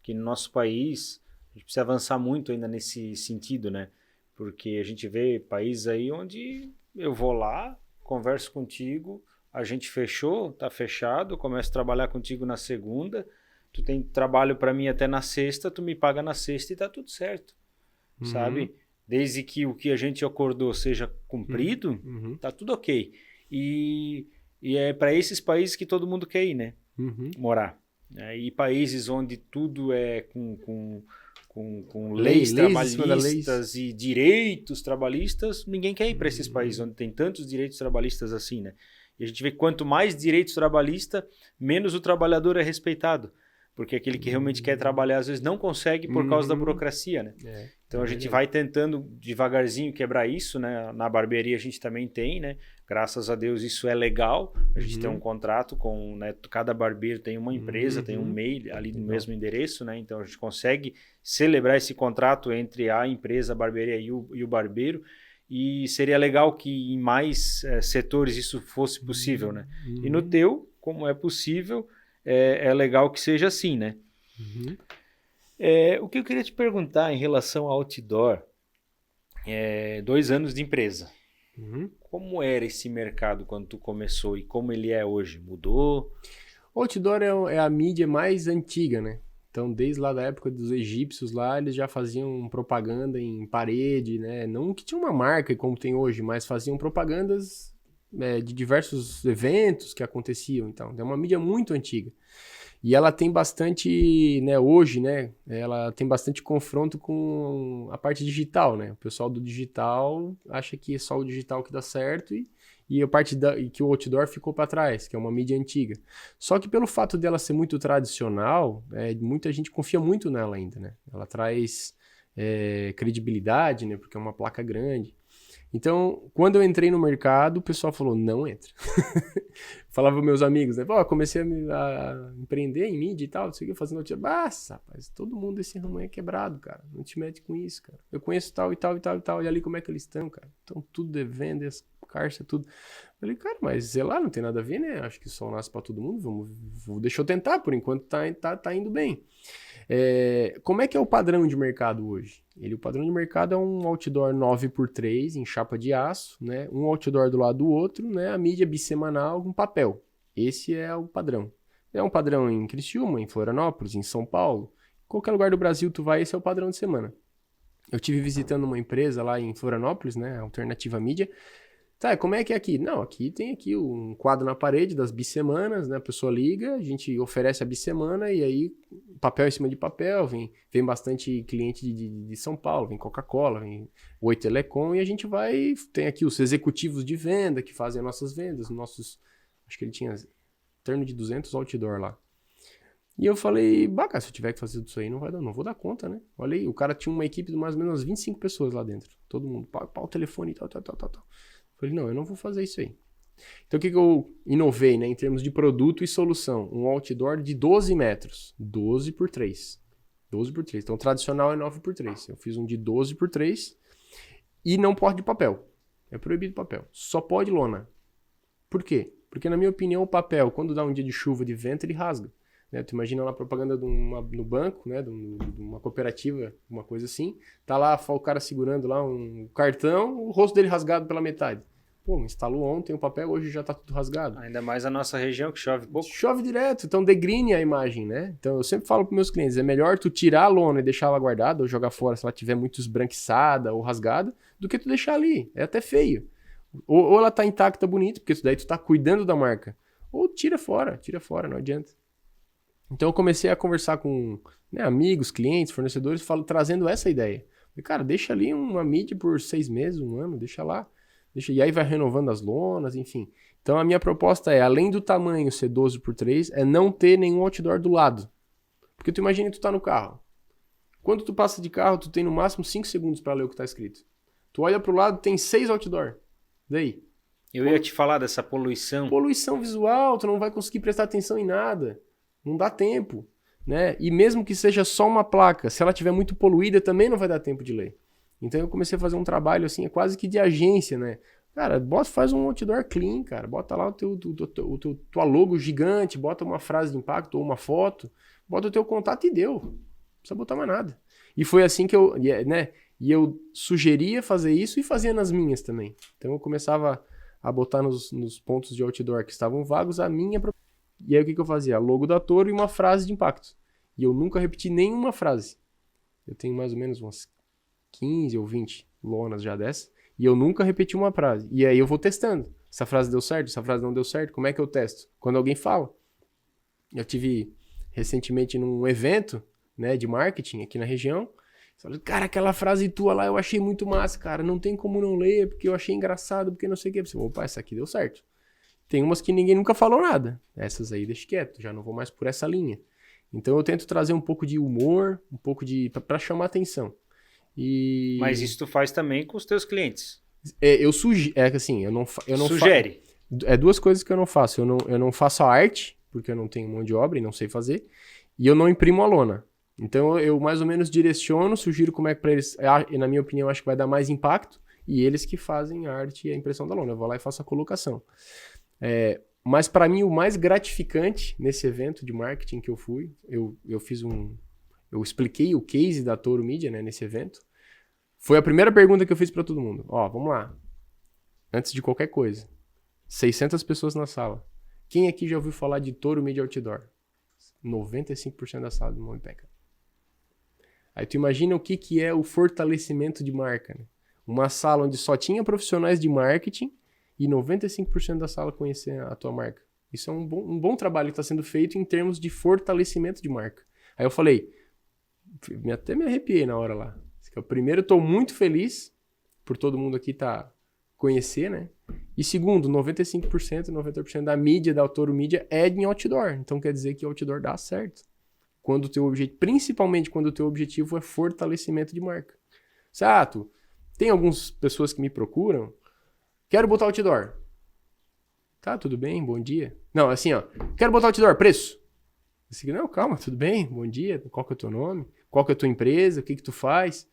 Que no nosso país, a gente precisa avançar muito ainda nesse sentido, né? Porque a gente vê países aí onde eu vou lá, converso contigo, a gente fechou, tá fechado, começo a trabalhar contigo na segunda, tu tem trabalho para mim até na sexta, tu me paga na sexta e tá tudo certo, sabe? Desde que o que a gente acordou seja cumprido, tá tudo ok. E é para esses países que todo mundo quer ir, né? Morar. E países onde tudo é com leis trabalhistas e direitos trabalhistas, ninguém quer ir para esses países onde tem tantos direitos trabalhistas assim, né? E a gente vê que quanto mais direitos trabalhistas, menos o trabalhador é respeitado. Porque aquele que realmente quer trabalhar, às vezes, não consegue por causa da burocracia, né? Então, a gente vai tentando devagarzinho quebrar isso, né? Na barbearia a gente também tem, né? Graças a Deus isso é legal. A gente tem um contrato com, né? Cada barbeiro tem uma empresa, tem um mail ali no mesmo endereço, né? Então, a gente consegue celebrar esse contrato entre a empresa, a barbearia e o barbeiro. E seria legal que em mais setores isso fosse possível, né? E no teu, como é possível... É legal que seja assim, né? O que eu queria te perguntar em relação ao outdoor, 2 anos de empresa. Como era esse mercado quando tu começou e como ele é hoje? Mudou? O outdoor é a mídia mais antiga, né? Então, desde lá da época dos egípcios lá, eles já faziam propaganda em parede, né? Não que tinha uma marca como tem hoje, mas faziam propagandas... de diversos eventos que aconteciam, então, é uma mídia muito antiga. E ela tem bastante, né, hoje, né, ela tem bastante confronto com a parte digital, né, o pessoal do digital acha que é só o digital que dá certo e a parte que o outdoor ficou para trás, que é uma mídia antiga. Só que pelo fato dela ser muito tradicional, muita gente confia muito nela ainda, né, ela traz credibilidade, né, porque é uma placa grande. Então, quando eu entrei no mercado, o pessoal falou, não entra. Falava meus amigos, né? Comecei a empreender em mídia e tal, não sei o que, fazendo notícia. Rapaz, todo mundo desse ramo é quebrado, cara. Não te mete com isso, cara. Eu conheço tal e tal e tal e tal. E ali como é que eles estão, cara? Estão tudo devendo, as caixas, tudo. Falei, cara, mas sei lá, não tem nada a ver, né? Acho que o sol nasce pra todo mundo. Deixa eu tentar, por enquanto tá indo bem. Como é que é o padrão de mercado hoje? O padrão de mercado é um outdoor 9x3 em chapa de aço, né? Um outdoor do lado do outro, né? A mídia bissemanal com papel. Esse é o padrão. É um padrão em Criciúma, em Florianópolis, em São Paulo. Qualquer lugar do Brasil tu vai, esse é o padrão de semana. Eu tive visitando uma empresa lá em Florianópolis, né? Alternativa Mídia. Tá, como é que é aqui? Não, aqui tem aqui um quadro na parede das bissemanas, né? A pessoa liga, a gente oferece a bissemana e aí papel em cima de papel, vem bastante cliente de São Paulo, vem Coca-Cola, vem Oi Telecom, e a gente tem aqui os executivos de venda que fazem as nossas vendas, acho que ele tinha em torno de 200 outdoor lá. E eu falei, cara, se eu tiver que fazer tudo isso aí, não vou dar conta, né? Olha aí, o cara tinha uma equipe de mais ou menos 25 pessoas lá dentro, todo mundo, pau o telefone e tal. Falei, não, eu não vou fazer isso aí. Então, o que eu inovei, né, em termos de produto e solução? Um outdoor de 12 metros. 12 por 3. 12 por 3. Então, o tradicional é 9 por 3. Eu fiz um de 12 por 3 e não pode de papel. É proibido papel. Só pode lona. Por quê? Porque, na minha opinião, o papel, quando dá um dia de chuva, de vento, ele rasga. Né? Tu imagina lá a propaganda no banco, né, de uma cooperativa, uma coisa assim. Tá lá o cara segurando lá um cartão, o rosto dele rasgado pela metade. Pô, instalou ontem o papel, hoje já tá tudo rasgado. Ainda mais a nossa região que chove pouco. Chove direto, então degrine a imagem, né? Então eu sempre falo pros meus clientes, é melhor tu tirar a lona e deixar ela guardada, ou jogar fora se ela tiver muito esbranquiçada ou rasgada, do que tu deixar ali, é até feio. Ou ela tá intacta, bonita, porque daí tu tá cuidando da marca. Ou tira fora, não adianta. Então eu comecei a conversar com amigos, clientes, fornecedores, trazendo essa ideia. Falei, cara, deixa ali uma mídia por 6 meses, 1 ano, deixa lá. E aí vai renovando as lonas, enfim. Então a minha proposta é, além do tamanho ser 12 por 3, é não ter nenhum outdoor do lado. Porque tu imagina que tu tá no carro. Quando tu passa de carro, tu tem no máximo 5 segundos para ler o que tá escrito. Tu olha pro lado, tem 6 outdoor. Daí? Eu ia te falar dessa poluição. Poluição visual, tu não vai conseguir prestar atenção em nada. Não dá tempo, né? E mesmo que seja só uma placa, se ela tiver muito poluída, também não vai dar tempo de ler. Então eu comecei a fazer um trabalho assim, quase que de agência, né? Cara, faz um outdoor clean, cara. Bota lá tua logo gigante, bota uma frase de impacto ou uma foto, bota o teu contato e deu. Não precisa botar mais nada. E foi assim que eu sugeria fazer isso e fazia nas minhas também. Então eu começava a botar nos pontos de outdoor que estavam vagos a minha. E aí o que eu fazia? Logo da Toro e uma frase de impacto. E eu nunca repeti nenhuma frase. Eu tenho mais ou menos umas 15 ou 20 lonas já dessa, e eu nunca repeti uma frase. E aí eu vou testando. Essa frase deu certo, essa frase não deu certo, como é que eu testo? Quando alguém fala. Eu tive recentemente num evento, né, de marketing aqui na região, falei, cara, aquela frase tua lá eu achei muito massa, cara, não tem como não ler, porque eu achei engraçado, porque não sei o que. Eu falei, opa, essa aqui deu certo. Tem umas que ninguém nunca falou nada. Essas aí deixa quieto, já não vou mais por essa linha. Então eu tento trazer um pouco de humor, um pouco de... pra chamar atenção. Mas isso tu faz também com os teus clientes. Eu não Sugere. É duas coisas que eu não faço. Eu não faço a arte, porque eu não tenho mão de obra e não sei fazer. E eu não imprimo a lona. Então eu mais ou menos direciono, sugiro como é que para eles... E na minha opinião, acho que vai dar mais impacto. E eles que fazem a arte e a impressão da lona. Eu vou lá e faço a colocação. Mas para mim o mais gratificante nesse evento de marketing que eu fui, eu fiz eu expliquei o case da Toro Media, né, nesse evento. Foi a primeira pergunta que eu fiz para todo mundo. Vamos lá. Antes de qualquer coisa. 600 pessoas na sala. Quem aqui já ouviu falar de Toro Media Outdoor? 95% da sala do Mão Peca. Aí tu imagina o que é o fortalecimento de marca, né? Uma sala onde só tinha profissionais de marketing e 95% da sala conhecia a tua marca. Isso é um bom trabalho que está sendo feito em termos de fortalecimento de marca. Aí eu falei, até me arrepiei na hora lá. Primeiro, eu estou muito feliz por todo mundo aqui conhecer, né? E segundo, 95%, 90% da mídia, da Toro Mídia é em outdoor. Então quer dizer que outdoor dá certo. Principalmente quando o teu objetivo é fortalecimento de marca. Sato, tem algumas pessoas que me procuram, quero botar outdoor. Tá, tudo bem, bom dia. Não, assim, quero botar outdoor, preço. Assim, não, calma, tudo bem, bom dia, qual que é o teu nome? Qual que é a tua empresa? O que tu faz?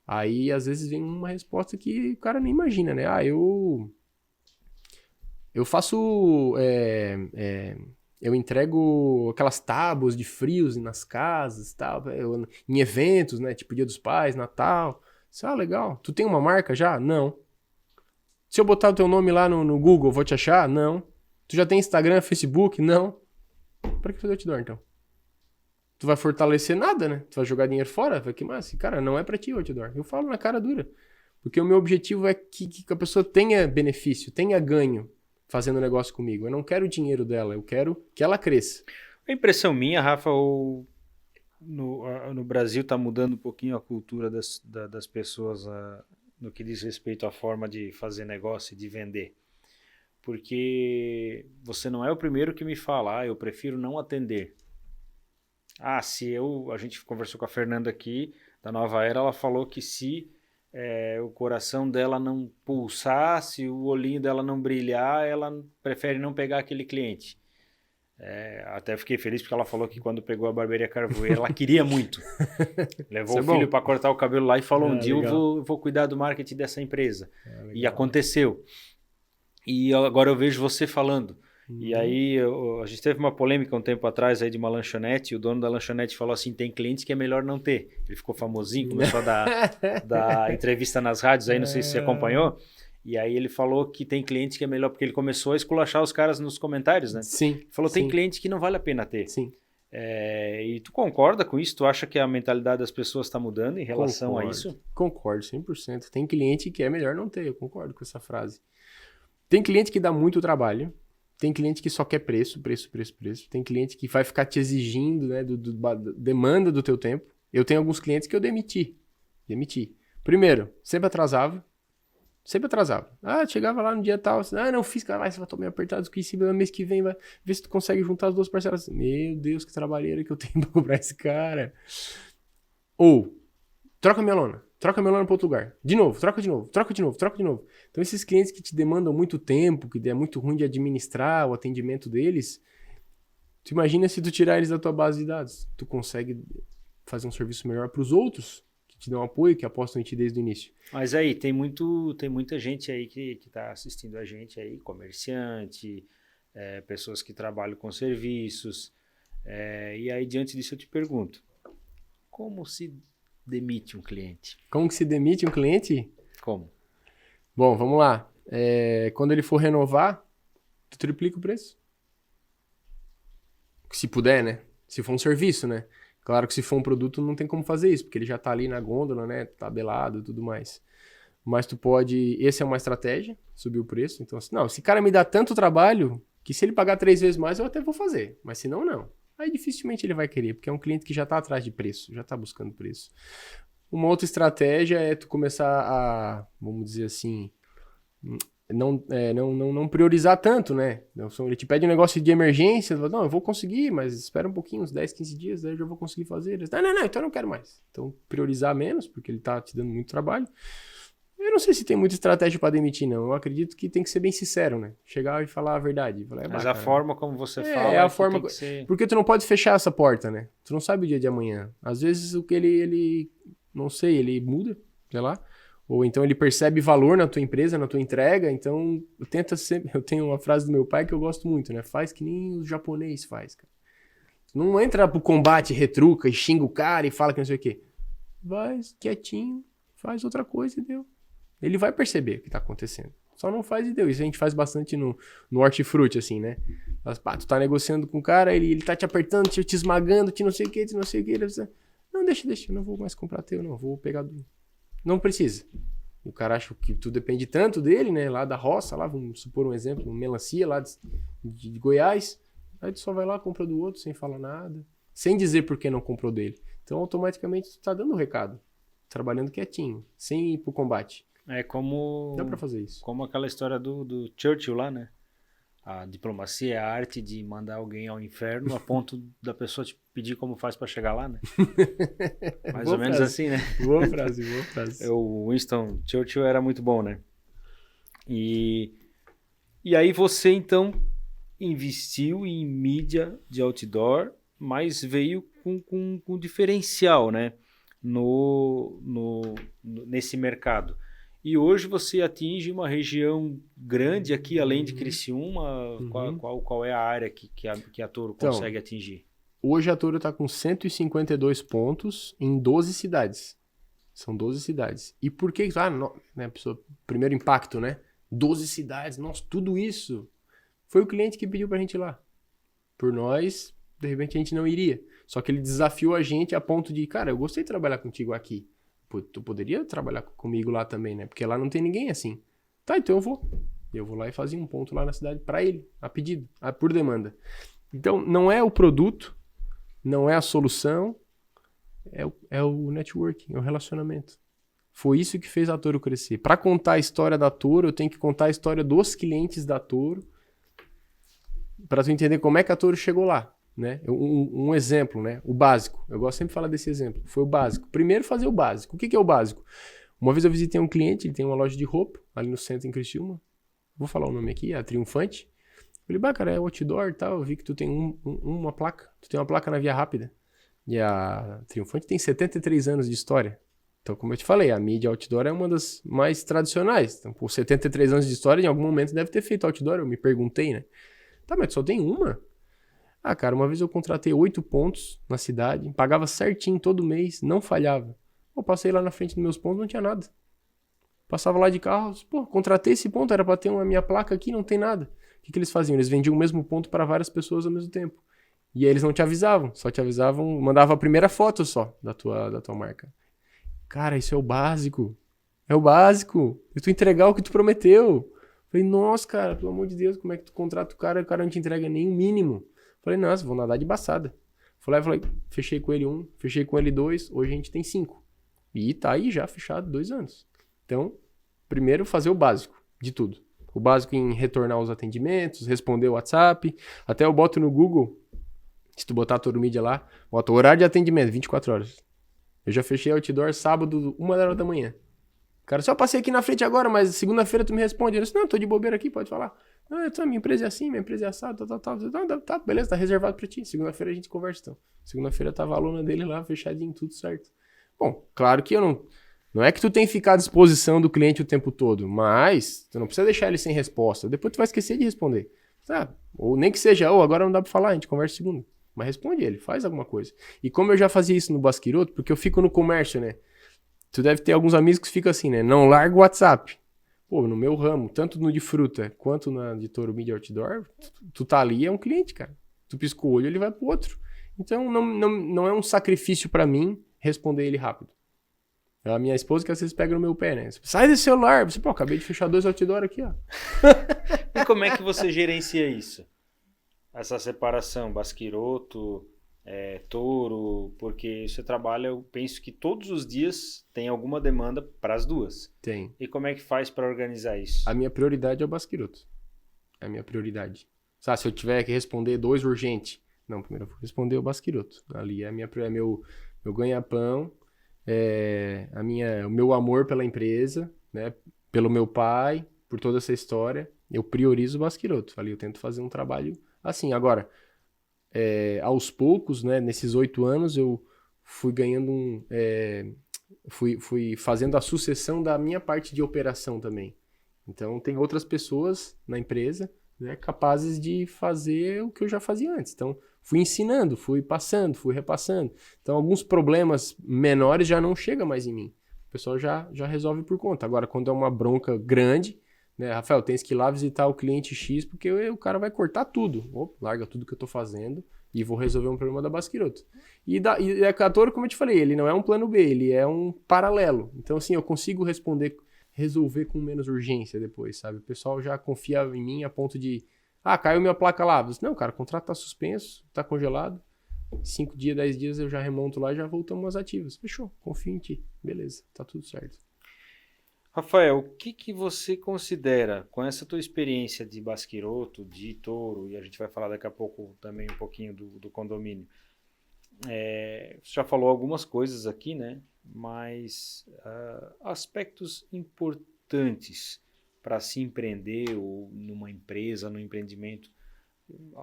Aí, às vezes, vem uma resposta que o cara nem imagina, né? Eu faço... eu entrego aquelas tábuas de frios nas casas, tal, em eventos, né? Tipo Dia dos Pais, Natal. Legal. Tu tem uma marca já? Não. Se eu botar o teu nome lá no Google, vou te achar? Não. Tu já tem Instagram, Facebook? Não. Pra que fazer outdoor, então? Tu vai fortalecer nada, né? Tu vai jogar dinheiro fora? Vai queimar? Cara, não é pra ti o outdoor. Eu falo na cara dura. Porque o meu objetivo é que a pessoa tenha benefício, tenha ganho fazendo negócio comigo. Eu não quero o dinheiro dela, eu quero que ela cresça. A impressão minha, Rafa, no Brasil está mudando um pouquinho a cultura das pessoas no que diz respeito à forma de fazer negócio e de vender. Porque você não é o primeiro que me fala, eu prefiro não atender. A gente conversou com a Fernanda aqui, da Nova Era, ela falou que se o coração dela não pulsar, se o olhinho dela não brilhar, ela prefere não pegar aquele cliente. Até fiquei feliz porque ela falou que quando pegou a barbearia Carvoeira, ela queria muito. Levou o filho para cortar o cabelo lá e falou, um dia eu vou cuidar do marketing dessa empresa. E aconteceu. E agora eu vejo você falando. E aí a gente teve uma polêmica um tempo atrás aí de uma lanchonete, e o dono da lanchonete falou assim, tem clientes que é melhor não ter. Ele ficou famosinho, começou a dar entrevista nas rádios aí, não sei se você acompanhou. E aí ele falou que tem cliente que é melhor, porque ele começou a esculachar os caras nos comentários, né? Sim. Ele falou, tem cliente que não vale a pena ter. Sim. E tu concorda com isso? Tu acha que a mentalidade das pessoas está mudando em relação a isso? Concordo, 100%. Tem cliente que é melhor não ter, eu concordo com essa frase. Tem cliente que dá muito trabalho, tem cliente que só quer preço. Tem cliente que vai ficar te exigindo, né, demanda do teu tempo. Eu tenho alguns clientes que eu demiti. Primeiro, sempre atrasava. Chegava lá no dia tal, não fiz, cara, você vai tomar apertado aqui em cima, mês que vem vai ver se tu consegue juntar as duas parcelas. Meu Deus, que trabalheira que eu tenho pra cobrar esse cara. Ou, troca minha lona para outro lugar. De novo, troca de novo. Então esses clientes que te demandam muito tempo, que é muito ruim de administrar o atendimento deles, tu imagina se tu tirar eles da tua base de dados. Tu consegue fazer um serviço melhor para os outros, que te dão apoio, que apostam em ti desde o início. Mas aí, tem muita gente aí que está assistindo a gente aí, comerciante, pessoas que trabalham com serviços, e aí diante disso eu te pergunto, como se demite um cliente? Como que se demite um cliente? Como? Bom, vamos lá. Quando ele for renovar, tu triplica o preço. Se puder, né? Se for um serviço, né? Claro que se for um produto não tem como fazer isso, porque ele já tá ali na gôndola, né? Tabelado e tudo mais. Mas tu pode... Essa é uma estratégia, subir o preço. Então, assim, não, esse cara me dá tanto trabalho que se ele pagar 3 vezes mais eu até vou fazer. Mas se não, não. Aí dificilmente ele vai querer, porque é um cliente que já tá atrás de preço, já tá buscando preço. Uma outra estratégia é tu começar a, vamos dizer assim, não priorizar tanto, né? Ele te pede um negócio de emergência, não, eu vou conseguir, mas espera um pouquinho, uns 10, 15 dias, daí eu já vou conseguir fazer. Não, então eu não quero mais. Então, priorizar menos, porque ele tá te dando muito trabalho. Eu não sei se tem muita estratégia para demitir, não. Eu acredito que tem que ser bem sincero, né? Chegar e falar a verdade. Falar, mas a forma como você fala... É a forma... Que ser... Porque tu não pode fechar essa porta, né? Tu não sabe o dia de amanhã. Às vezes o que ele não sei, ele muda, sei lá. Ou então ele percebe valor na tua empresa, na tua entrega. Então, eu tenho uma frase do meu pai que eu gosto muito, né? Faz que nem o japonês faz, cara. Não entra pro combate, retruca e xinga o cara e fala que não sei o quê. Vai quietinho, faz outra coisa e deu. Ele vai perceber o que tá acontecendo. Só não faz e deu. Isso a gente faz bastante no hortifruti, assim, né? Mas, tu tá negociando com o cara, ele tá te apertando, te esmagando, te não sei o que. Ele diz, não, deixa, eu não vou mais comprar teu, não. Vou pegar do... Não precisa. O cara acha que tu depende tanto dele, né? Lá da roça, lá, vamos supor um exemplo, uma melancia lá de Goiás. Aí tu só vai lá, compra do outro, sem falar nada. Sem dizer por que não comprou dele. Então, automaticamente, tu tá dando o recado. Trabalhando quietinho, sem ir pro combate. É como... Dá pra fazer isso. Como aquela história do Churchill lá, né? A diplomacia é a arte de mandar alguém ao inferno a ponto da pessoa te pedir como faz pra chegar lá, né? Mais ou menos assim, né? Boa frase. O Winston Churchill era muito bom, né? E aí você, então, investiu em mídia de outdoor, mas veio com diferencial, né? Nesse mercado. E hoje você atinge uma região grande aqui, além de Criciúma. Qual é a área que a Toro consegue atingir? Hoje a Toro está com 152 pontos em 12 cidades. São 12 cidades. E por que... né, primeiro impacto, né? 12 cidades, nossa, tudo isso. Foi o cliente que pediu pra gente ir lá. Por nós, de repente a gente não iria. Só que ele desafiou a gente a ponto de, cara, eu gostei de trabalhar contigo aqui. Pô, tu poderia trabalhar comigo lá também, né? Porque lá não tem ninguém assim. Tá, então eu vou. Eu vou lá e fazia um ponto lá na cidade pra ele, a pedido, por demanda. Então, não é o produto, não é a solução, é o networking, é o relacionamento. Foi isso que fez a Toro crescer. Para contar a história da Toro, eu tenho que contar a história dos clientes da Toro para tu entender como é que a Toro chegou lá, né? Um exemplo, né? O básico. Eu gosto sempre de falar desse exemplo. Foi o básico. Primeiro fazer o básico. O que é o básico? Uma vez eu visitei um cliente, ele tem uma loja de roupa ali no centro em Criciúma. Vou falar o nome aqui, é a Triunfante. Eu falei, cara, é outdoor e tal. Eu vi que tu tem uma placa. Tu tem uma placa na Via Rápida. E a Triunfante tem 73 anos de história. Então, como eu te falei, a mídia outdoor é uma das mais tradicionais. Então, por 73 anos de história, em algum momento deve ter feito outdoor. Eu me perguntei, né? Tá, mas só tem uma? Ah, cara, uma vez eu contratei 8 pontos na cidade, pagava certinho todo mês, não falhava. Eu passei lá na frente dos meus pontos, não tinha nada. Passava lá de carro, pô, contratei esse ponto, era pra ter uma minha placa aqui, não tem nada. O que eles faziam? Eles vendiam o mesmo ponto para várias pessoas ao mesmo tempo. E aí eles não te avisavam, só te avisavam, mandava a primeira foto só da tua marca. Cara, isso é o básico. É o básico. E tu entregar o que tu prometeu. Falei, nossa, cara, pelo amor de Deus, como é que tu contrata o cara e o cara não te entrega nem o mínimo? Falei, nossa, vou nadar de baçada. Falei, fechei com ele 1, fechei com ele 2, hoje a gente tem 5. E tá aí já fechado 2 anos. Então, primeiro fazer o básico de tudo. O básico em retornar os atendimentos, responder o WhatsApp. Até eu boto no Google, se tu botar a Toro Mídia lá, bota horário de atendimento, 24 horas. Eu já fechei outdoor sábado, 1h da manhã. Cara, só passei aqui na frente agora, mas segunda-feira tu me responde. Eu disse, não, tô de bobeira aqui, pode falar. Ah, minha empresa é assim, minha empresa é assado, tal. Tá, beleza, tá reservado pra ti. Segunda-feira a gente conversa então. Segunda-feira tava a aluna dele lá, fechadinho, tudo certo. Bom, claro que eu não é que tu tem que ficar à disposição do cliente o tempo todo, mas tu não precisa deixar ele sem resposta. Depois tu vai esquecer de responder. Tá? Ou nem que seja, agora não dá pra falar, a gente conversa segunda. Mas responde ele, faz alguma coisa. E como eu já fazia isso no Basquiroto, porque eu fico no comércio, né? Tu deve ter alguns amigos que ficam assim, né? Não larga o WhatsApp. Pô, no meu ramo, tanto no de fruta quanto na de Toro Mídia Outdoor, tu tá ali, é um cliente, cara. Tu pisca o olho, ele vai pro outro. Então, não é um sacrifício pra mim responder ele rápido. A minha esposa que às vezes pega no meu pé, né? Sai desse celular. Você, pô, acabei de fechar 2 outdoor aqui, ó. E como é que você gerencia isso? Essa separação, Basquiroto, Toro, porque você trabalha, eu penso que todos os dias tem alguma demanda para as duas. Tem. E como é que faz para organizar isso? A minha prioridade é o Basquiroto. É a minha prioridade. Sabe, se eu tiver que responder 2 urgentes, não, primeiro eu vou responder o Basquiroto. Ali é meu ganha-pão, o meu amor pela empresa, né, pelo meu pai, por toda essa história. Eu priorizo o Basquiroto. Ali eu tento fazer um trabalho assim. Agora, aos poucos, né, nesses 8 anos, eu fui ganhando fui fazendo a sucessão da minha parte de operação também. Então, tem outras pessoas na empresa, né, capazes de fazer o que eu já fazia antes. Então, fui ensinando, fui passando, fui repassando. Então, alguns problemas menores já não chegam mais em mim. O pessoal já resolve por conta. Agora, quando é uma bronca grande, né, Rafael, tens que ir lá visitar o cliente X, porque o cara vai cortar tudo. Larga tudo que eu tô fazendo e vou resolver um problema da Basquiroto. E a Toro, como eu te falei, ele não é um plano B, ele é um paralelo. Então, assim, eu consigo resolver com menos urgência depois, sabe? O pessoal já confia em mim a ponto de, caiu minha placa lá. Não, cara, o contrato tá suspenso, tá congelado. 5 dias, 10 dias eu já remonto lá e já voltamos às ativas. Fechou, confio em ti. Beleza, tá tudo certo. Rafael, o que você considera, com essa tua experiência de Basquiroto, de Toro, e a gente vai falar daqui a pouco também um pouquinho do condomínio, você já falou algumas coisas aqui, né? Mas aspectos importantes para se empreender ou numa empresa, num empreendimento,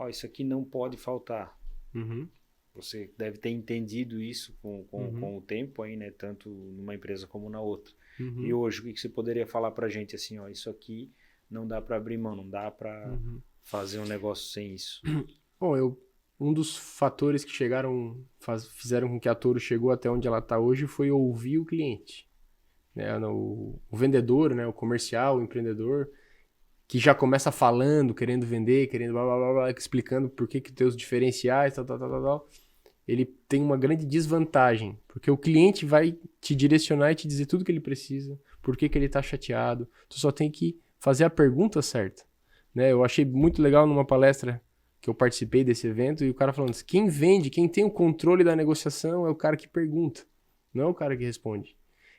isso aqui não pode faltar. Uhum. Você deve ter entendido isso com o tempo aí, né? Tanto numa empresa como na outra. Uhum. E hoje, o que você poderia falar pra gente assim, isso aqui não dá para abrir mão, não dá para fazer um negócio sem isso? Bom, um dos fatores que fizeram com que a Toro chegou até onde ela está hoje foi ouvir o cliente. Né? O vendedor, né? O comercial, o empreendedor, que já começa falando, querendo vender, querendo blá, blá, blá, blá, explicando por que tem os diferenciais, tal. Ele tem uma grande desvantagem, porque o cliente vai te direcionar e te dizer tudo que ele precisa, por que ele está chateado. Tu só tem que fazer a pergunta certa. Né? Eu achei muito legal numa palestra que eu participei desse evento, e o cara falando, quem vende, quem tem o controle da negociação é o cara que pergunta, não é o cara que responde.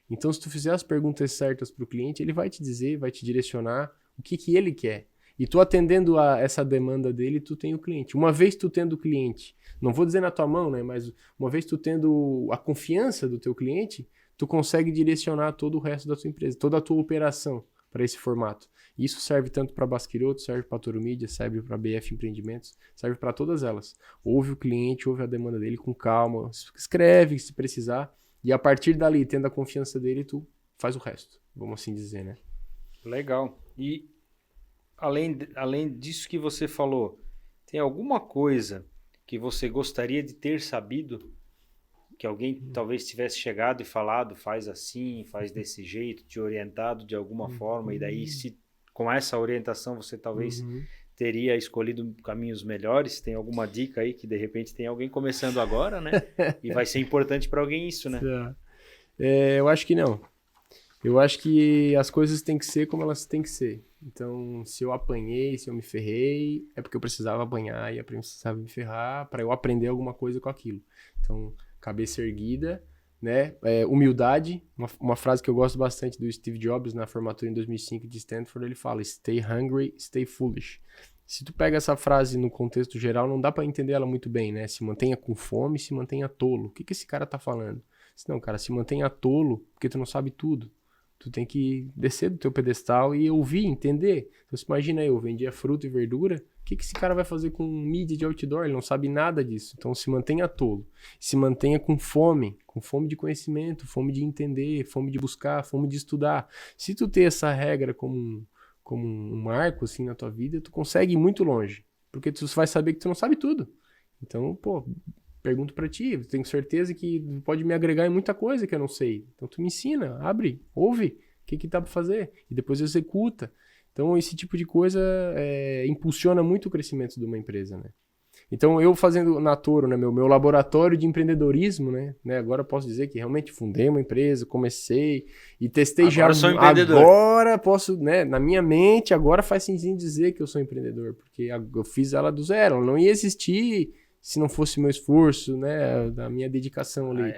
Então, se tu fizer as perguntas certas para o cliente, ele vai te dizer, vai te direcionar o que ele quer. E tu atendendo a essa demanda dele, tu tem o cliente. Uma vez tu tendo o cliente, não vou dizer na tua mão, né? Mas uma vez tu tendo a confiança do teu cliente, tu consegue direcionar todo o resto da tua empresa, toda a tua operação para esse formato. E isso serve tanto para Basquiroto, serve para Toro Mídia, serve para BF Empreendimentos, serve para todas elas. Ouve o cliente, ouve a demanda dele com calma, escreve se precisar, e a partir dali, tendo a confiança dele, tu faz o resto, vamos assim dizer, né? Legal. E além disso que você falou, tem alguma coisa que você gostaria de ter sabido? Que alguém talvez tivesse chegado e falado, faz assim, faz desse jeito, te orientado de alguma forma, e daí com essa orientação você talvez teria escolhido caminhos melhores? Tem alguma dica aí que de repente tem alguém começando agora, né? E vai ser importante para alguém isso, né? Eu acho que não. Eu acho que as coisas têm que ser como elas têm que ser. Então, se eu apanhei, se eu me ferrei, é porque eu precisava apanhar e eu precisava me ferrar para eu aprender alguma coisa com aquilo. Então, cabeça erguida, né? Humildade, uma frase que eu gosto bastante do Steve Jobs na formatura em 2005 de Stanford, ele fala, stay hungry, stay foolish. Se tu pega essa frase no contexto geral, não dá para entender ela muito bem, né? Se mantenha com fome, se mantenha tolo. O que esse cara tá falando? Não, cara, se mantenha tolo, porque tu não sabe tudo. Tu tem que descer do teu pedestal e ouvir, entender. Então, se imagina eu vendia fruta e verdura, o que esse cara vai fazer com mídia de outdoor? Ele não sabe nada disso. Então, se mantenha tolo. Se mantenha com fome de conhecimento, fome de entender, fome de buscar, fome de estudar. Se tu ter essa regra como um marco assim na tua vida, tu consegue ir muito longe. Porque tu vai saber que tu não sabe tudo. Então, pergunto pra ti, tenho certeza que pode me agregar em muita coisa que eu não sei. Então tu me ensina, abre, ouve, o que dá pra fazer? E depois executa. Então esse tipo de coisa impulsiona muito o crescimento de uma empresa, né? Então eu fazendo na Toro, né, meu laboratório de empreendedorismo, né, agora eu posso dizer que realmente fundei uma empresa, comecei e testei agora já. Sou empreendedor. Agora posso, né, na minha mente, agora faz sentido dizer que eu sou empreendedor, porque eu fiz ela do zero, ela não ia existir se não fosse meu esforço, né, da minha dedicação ali.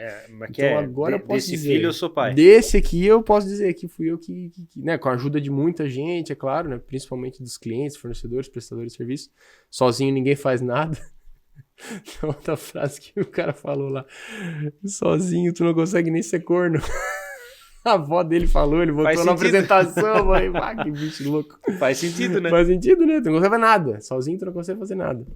Então agora eu posso desse dizer, filho eu sou pai. Desse aqui eu posso dizer que fui eu que, né, com a ajuda de muita gente, é claro, né, principalmente dos clientes, fornecedores, prestadores de serviço. Sozinho ninguém faz nada. Outra frase que o cara falou lá, sozinho tu não consegue nem ser corno. A avó dele falou, ele botou na apresentação, mãe, que bicho louco. Faz sentido, né? Faz sentido, né? Tu não consegue fazer nada. Sozinho tu não consegue fazer nada.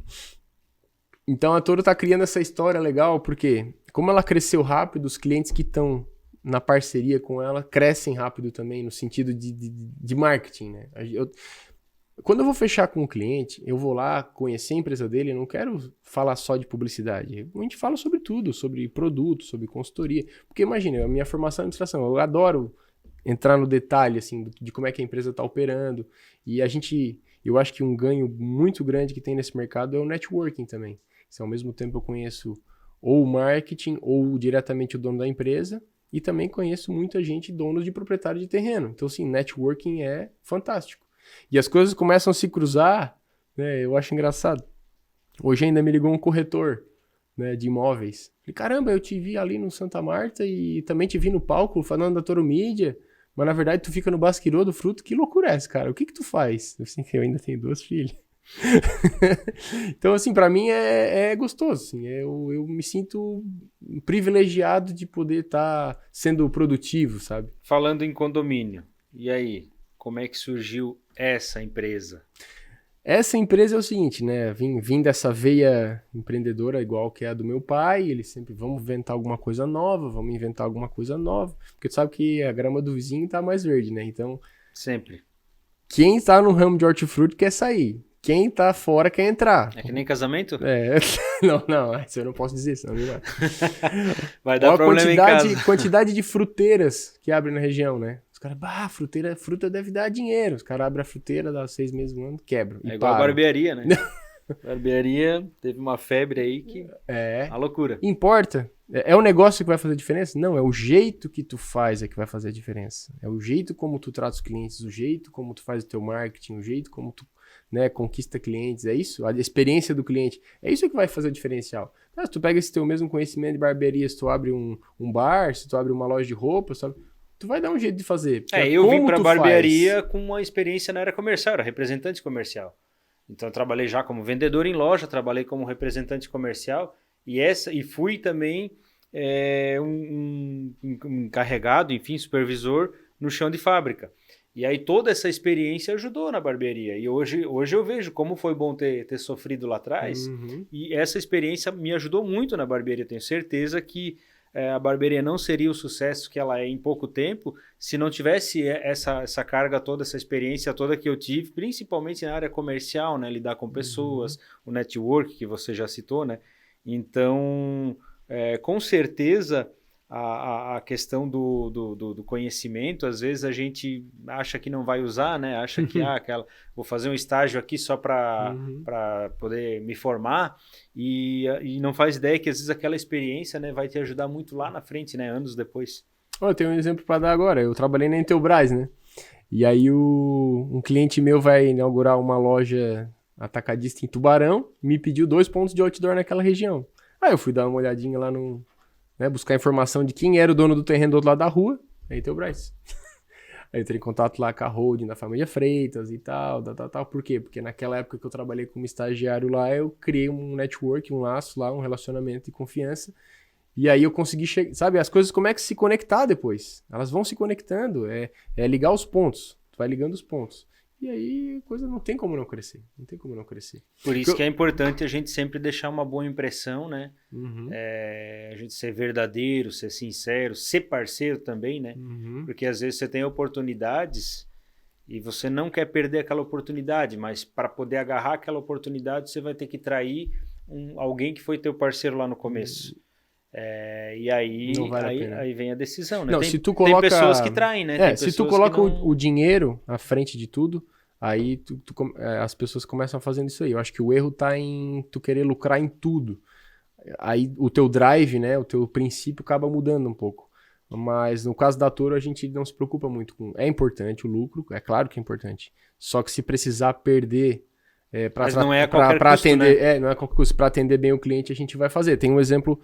Então a Toro tá criando essa história legal, porque como ela cresceu rápido, os clientes que estão na parceria com ela crescem rápido também, no sentido de marketing, né? Quando eu vou fechar com um cliente, eu vou lá conhecer a empresa dele, eu não quero falar só de publicidade. A gente fala sobre tudo, sobre produto, sobre consultoria. Porque imagina, a minha formação em administração, eu adoro entrar no detalhe assim, de como é que a empresa está operando. E eu acho que um ganho muito grande que tem nesse mercado é o networking também. Se ao mesmo tempo eu conheço ou o marketing ou diretamente o dono da empresa, e também conheço muita gente, donos de proprietário de terreno. Então, assim, networking é fantástico. E as coisas começam a se cruzar, né? Eu acho engraçado. Hoje ainda me ligou um corretor, né, de imóveis. Falei, caramba, eu te vi ali no Santa Marta e também te vi no palco falando da Toro Mídia, mas na verdade tu fica no Basquirô do Fruto. Que loucura é essa, cara? O que tu faz? Eu ainda tenho 2 filhos. Então, assim, pra mim é gostoso, assim, eu me sinto privilegiado de poder estar sendo produtivo, sabe? Falando em condomínio, e aí, como é que surgiu essa empresa? Essa empresa é o seguinte, né, vim dessa veia empreendedora igual que é a do meu pai, ele sempre, vamos inventar alguma coisa nova, porque tu sabe que a grama do vizinho tá mais verde, né, então... Sempre. Quem tá no ramo de hortifruti quer sair. Quem tá fora quer entrar. É que nem casamento? Não, isso eu não posso dizer, senão não vai. Vai dar problema em casa. Quantidade de fruteiras que abrem na região, né? Os caras, fruta deve dar dinheiro. Os caras abrem a fruteira, dá 6 meses no ano, quebram. É igual a barbearia, né? A barbearia teve uma febre aí que... a loucura. Importa. É o negócio que vai fazer a diferença? Não, é o jeito que tu faz que vai fazer a diferença. É o jeito como tu trata os clientes, o jeito como tu faz o teu marketing, o jeito como tu, né? Conquista clientes, é isso? A experiência do cliente. É isso que vai fazer o diferencial. Se tu pega esse teu mesmo conhecimento de barbearia, se tu abre um bar, se tu abre uma loja de roupa, sabe? Tu vai dar um jeito de fazer. Eu vim para a barbearia com uma experiência na área comercial, era representante comercial. Então eu trabalhei já como vendedor em loja, trabalhei como representante comercial e fui também um encarregado, enfim, supervisor no chão de fábrica. E aí toda essa experiência ajudou na barbearia. E hoje eu vejo como foi bom ter sofrido lá atrás. E essa experiência me ajudou muito na barbearia. Tenho certeza que a barbearia não seria o sucesso que ela é em pouco tempo se não tivesse essa carga toda, essa experiência toda que eu tive, principalmente na área comercial, né? Lidar com pessoas, o network que você já citou, né? Então, com certeza, a questão do conhecimento, às vezes a gente acha que não vai usar, né? Acha que vou fazer um estágio aqui só para poder me formar e não faz ideia que às vezes aquela experiência, né, vai te ajudar muito lá na frente, né? Anos depois. Eu tenho um exemplo para dar agora. Eu trabalhei na Intelbras, né? E aí um cliente meu vai inaugurar uma loja atacadista em Tubarão, me pediu 2 pontos de outdoor naquela região. Aí eu fui dar uma olhadinha lá buscar informação de quem era o dono do terreno do outro lado da rua, aí Intelbras. Aí eu entrei em contato lá com a holding da família Freitas e tal. Por quê? Porque naquela época que eu trabalhei como estagiário lá, eu criei um network, um laço lá, um relacionamento de confiança. E aí eu consegui chegar, sabe, as coisas como é que se conectar depois. Elas vão se conectando, é ligar os pontos. Tu vai ligando os pontos. E aí a coisa não tem como não crescer. Não tem como não crescer. Por isso que é importante a gente sempre deixar uma boa impressão, né? A gente ser verdadeiro, ser sincero, ser parceiro também, né? Porque às vezes você tem oportunidades e você não quer perder aquela oportunidade, mas para poder agarrar aquela oportunidade você vai ter que trair alguém que foi teu parceiro lá no começo. E aí, não vale aí vem a decisão, né? Não, tem pessoas que traem, né? Se tu coloca o dinheiro à frente de tudo, aí as pessoas começam fazendo isso aí. Eu acho que o erro tá em tu querer lucrar em tudo. Aí o teu drive, né, o teu princípio acaba mudando um pouco. Mas no caso da Toro a gente não se preocupa muito com... É importante o lucro, é claro que é importante. Só que se precisar perder... Mas não é a qualquer custo, atender, né? Não é a qualquer custo. Para atender bem o cliente, a gente vai fazer. Tem um exemplo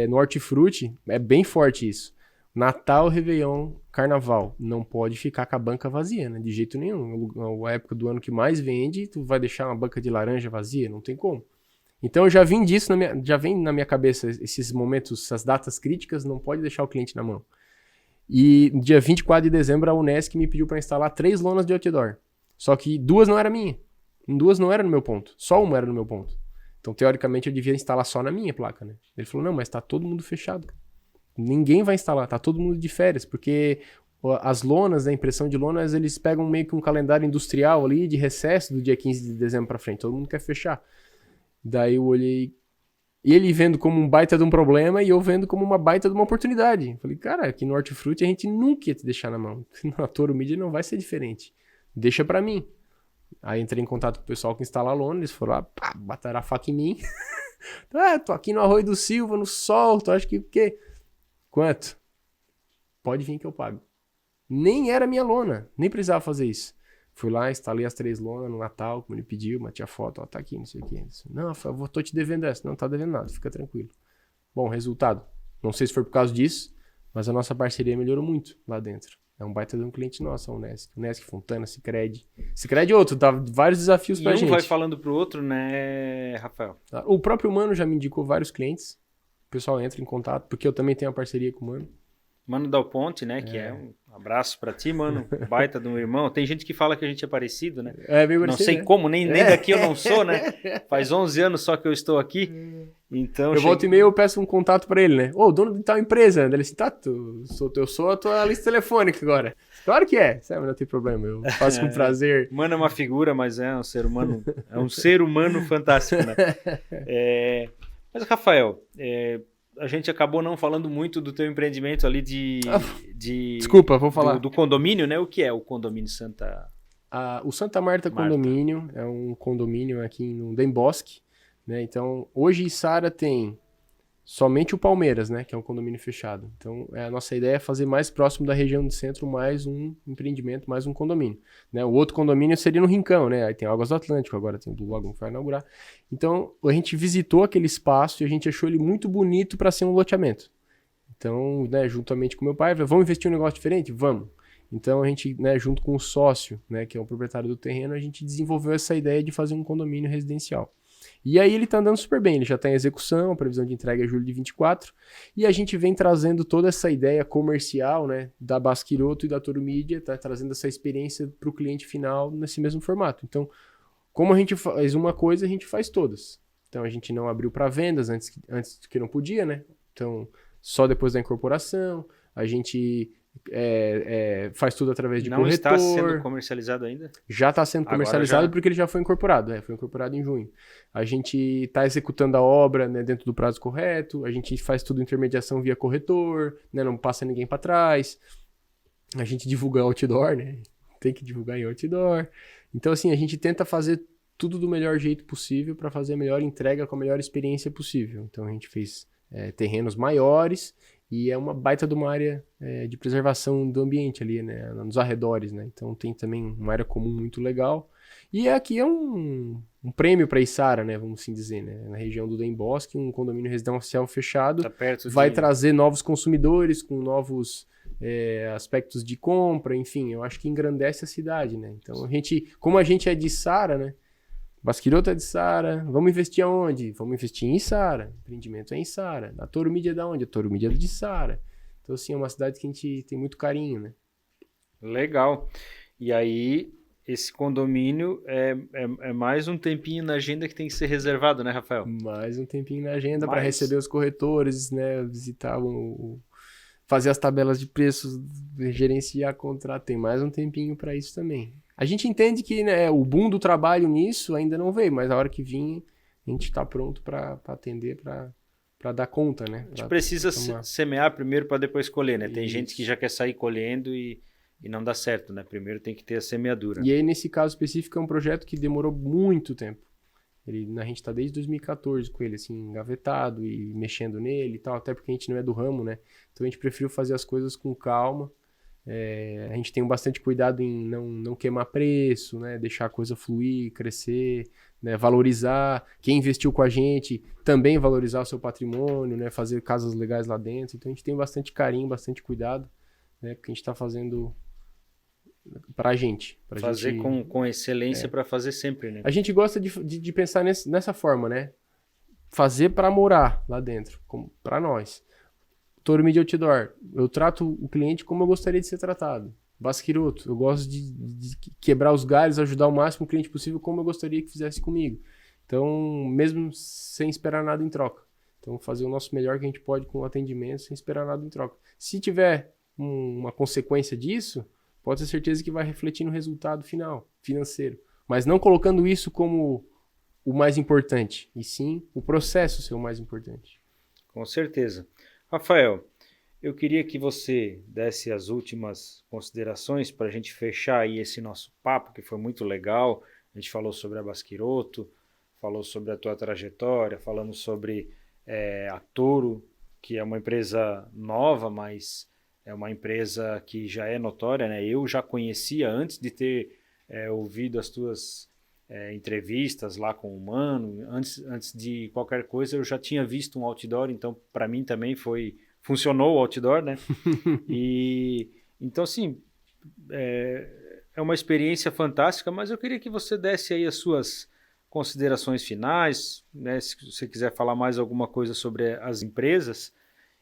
no Hortifruti, é bem forte isso. Natal, Réveillon, Carnaval. Não pode ficar com a banca vazia, né? De jeito nenhum. A época do ano que mais vende, tu vai deixar uma banca de laranja vazia? Não tem como. Então eu já vim disso, já vem na minha cabeça esses momentos, essas datas críticas, não pode deixar o cliente na mão. E no dia 24 de dezembro, a Unesc me pediu para instalar 3 lonas de outdoor. Só que 2 não era minha. 2 não era no meu ponto. Só uma era no meu ponto. Então, teoricamente, eu devia instalar só na minha placa, né? Ele falou, não, mas tá todo mundo fechado. Ninguém vai instalar, tá todo mundo de férias, porque as lonas, a impressão de lonas, eles pegam meio que um calendário industrial ali de recesso do dia 15 de dezembro pra frente. Todo mundo quer fechar. Daí eu olhei, ele vendo como um baita de um problema e eu vendo como uma baita de uma oportunidade. Falei, cara, aqui no Hortifruti a gente nunca ia te deixar na mão. Na Toro Media não vai ser diferente. Deixa pra mim. Aí entrei em contato com o pessoal que instala a lona, eles foram lá, bateram a faca em mim. Tô aqui no Arroio do Silva, no sol, tu acha que o quê? Quanto? Pode vir que eu pago. Nem era minha lona, nem precisava fazer isso. Fui lá, instalei as 3 lonas no Natal, como ele pediu, bati a foto, ó, tá aqui, não sei o quê. Não, eu tô te devendo essa. Não tá devendo nada, fica tranquilo. Bom, resultado. Não sei se foi por causa disso, mas a nossa parceria melhorou muito lá dentro. É um baita de um cliente nosso, a Unesc. Unesc, Fontana, Sicredi. Sicredi é outro, dá vários desafios pra gente. E um vai falando pro outro, né, Rafael? O próprio Mano já me indicou vários clientes. O pessoal entra em contato, porque eu também tenho uma parceria com o Mano. Mano Dal Ponte, né, que é um abraço pra ti, mano. Baita de um irmão. Tem gente que fala que a gente é parecido, né? É, bem parecido, não sei né? como, nem daqui eu não sou, né? Faz 11 anos só que eu estou aqui. Então, volto e meio, eu peço um contato pra ele, né? Ô, dono de tal empresa. Ele disse, tá, eu sou a tua lista telefônica agora. Claro que é. Sabe, não tem problema, eu faço com prazer. Mano é uma figura, mas é um ser humano, fantástico, né? Mas, Rafael, a gente acabou não falando muito do teu empreendimento ali Desculpa, vou falar. Do condomínio, né? O que é o condomínio Santa... O Santa Marta Condomínio é um condomínio aqui no Den Bosque, né? Então, hoje Içara tem somente o Palmeiras, né, que é um condomínio fechado. Então, a nossa ideia é fazer mais próximo da região do centro mais um empreendimento, mais um condomínio. Né? O outro condomínio seria no Rincão, né? Aí tem Águas do Atlântico, agora tem o do Lagoon que vai inaugurar. Então, a gente visitou aquele espaço e a gente achou ele muito bonito para ser um loteamento. Então, né, juntamente com meu pai, falei, vamos investir em um negócio diferente? Vamos. Então, a gente, né, junto com o sócio, né, que é o proprietário do terreno, a gente desenvolveu essa ideia de fazer um condomínio residencial. E aí ele tá andando super bem, ele já tá em execução, a previsão de entrega é julho de 24, e a gente vem trazendo toda essa ideia comercial, né, da Baskiroto e da Toro Media, tá trazendo essa experiência para o cliente final nesse mesmo formato. Então, como a gente faz uma coisa, a gente faz todas. Então, a gente não abriu para vendas antes que não podia, né? Então, só depois da incorporação, a gente faz tudo através de Não corretor. está sendo comercializado ainda? Já está sendo comercializado porque ele já foi incorporado. Foi incorporado em junho. A gente está executando a obra, né, dentro do prazo correto. A gente faz tudo intermediação via corretor, né, não passa ninguém para trás. A gente divulga outdoor, né? Tem que divulgar em outdoor. Então, assim, a gente tenta fazer tudo do melhor jeito possível para fazer a melhor entrega com a melhor experiência possível. Então, a gente fez terrenos maiores e é uma baita de uma área de preservação do ambiente ali, né? Nos arredores, né? Então tem também uma área comum muito legal. E aqui é um prêmio para Içara, né? Vamos assim dizer, né? Na região do Den Bosque, um condomínio residencial fechado Tá perto vai trazer novos consumidores com novos aspectos de compra, enfim, eu acho que engrandece a cidade, né? Então como a gente é de Içara, né? Baskiroto é de Içara, vamos investir aonde? Vamos investir em Içara, empreendimento é em Içara. A Toro Media é da onde? A Toro Media é de Içara. Então, assim, é uma cidade que a gente tem muito carinho, né? Legal. E aí, esse condomínio é mais um tempinho na agenda que tem que ser reservado, né, Rafael? Mais um tempinho na agenda para receber os corretores, né? Visitar fazer as tabelas de preços, gerenciar contrato. Tem mais um tempinho para isso também. A gente entende que, né, o boom do trabalho nisso ainda não veio, mas a hora que vir, a gente está pronto para atender, para dar conta, né? A gente precisa semear primeiro para depois colher, né? Tem gente que já quer sair colhendo e não dá certo, né? Primeiro tem que ter a semeadura. E aí, nesse caso específico, é um projeto que demorou muito tempo. A gente está desde 2014 com ele, assim, engavetado e mexendo nele e tal, até porque a gente não é do ramo, né? Então a gente preferiu fazer as coisas com calma. A gente tem bastante cuidado em não queimar preço, né? Deixar a coisa fluir, crescer, né? Valorizar. Quem investiu com a gente também valorizar o seu patrimônio, né? Fazer casas legais lá dentro. Então a gente tem bastante carinho, bastante cuidado, né? Porque a gente está fazendo pra gente. Fazer com excelência para fazer sempre, né? A gente gosta de pensar nessa forma, né? Fazer para morar lá dentro, para nós. Toro Media Outdoor, eu trato o cliente como eu gostaria de ser tratado. Baskiroto, eu gosto de quebrar os galhos, ajudar o máximo o cliente possível como eu gostaria que fizesse comigo. Então, mesmo sem esperar nada em troca. Então, fazer o nosso melhor que a gente pode com o atendimento sem esperar nada em troca. Se tiver uma consequência disso, pode ter certeza que vai refletir no resultado final, financeiro. Mas não colocando isso como o mais importante, e sim o processo ser o mais importante. Com certeza. Rafael, eu queria que você desse as últimas considerações para a gente fechar aí esse nosso papo, que foi muito legal. A gente falou sobre a Baskiroto, falou sobre a tua trajetória, falamos sobre a Toro, que é uma empresa nova, mas é uma empresa que já é notória, né? Eu já conhecia antes de ter ouvido as tuas entrevistas lá com o Mano, antes de qualquer coisa eu já tinha visto um outdoor, então para mim também funcionou o outdoor, né? E então assim, é uma experiência fantástica, mas eu queria que você desse aí as suas considerações finais, né? Se você quiser falar mais alguma coisa sobre as empresas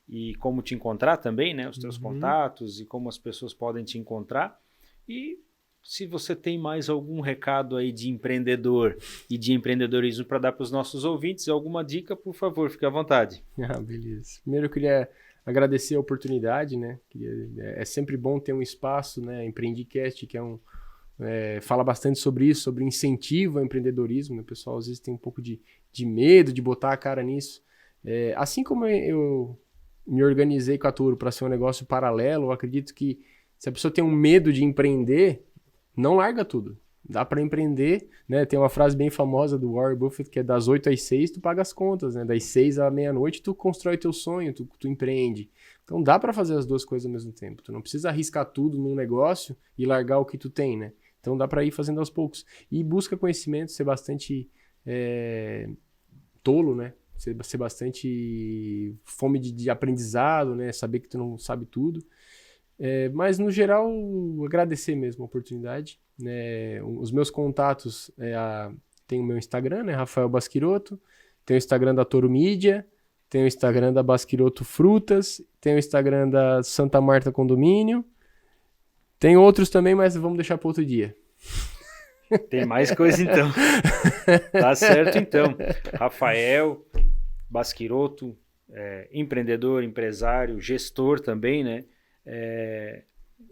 e como te encontrar também, né? Os teus contatos e como as pessoas podem te encontrar. E se você tem mais algum recado aí de empreendedor e de empreendedorismo para dar para os nossos ouvintes, alguma dica, por favor, fique à vontade. Beleza. Primeiro eu queria agradecer a oportunidade, né? É sempre bom ter um espaço, né? Empreendicast, que fala bastante sobre isso, sobre incentivo ao empreendedorismo, né? O pessoal às vezes tem um pouco de medo de botar a cara nisso. Assim como eu me organizei com a Toro para ser um negócio paralelo, eu acredito que se a pessoa tem um medo de empreender, não larga tudo. Dá para empreender, né? Tem uma frase bem famosa do Warren Buffett que é das 8 às 6 tu paga as contas, né? Das 6 à meia-noite tu constrói teu sonho, tu empreende. Então dá para fazer as duas coisas ao mesmo tempo. Tu não precisa arriscar tudo num negócio e largar o que tu tem, né? Então dá para ir fazendo aos poucos. E busca conhecimento, ser bastante tolo, né? Ser bastante fome de aprendizado, né? Saber que tu não sabe tudo. Mas no geral, agradecer mesmo a oportunidade. Os meus contatos, tem o meu Instagram, né, Rafael Basquirotto, tem o Instagram da Toro Mídia, tem o Instagram da Basquirotto Frutas, tem o Instagram da Santa Marta Condomínio, tem outros também, mas vamos deixar para outro dia. Tem mais coisa então. Tá certo então. Rafael Basquirotto, empreendedor, empresário, gestor também, né?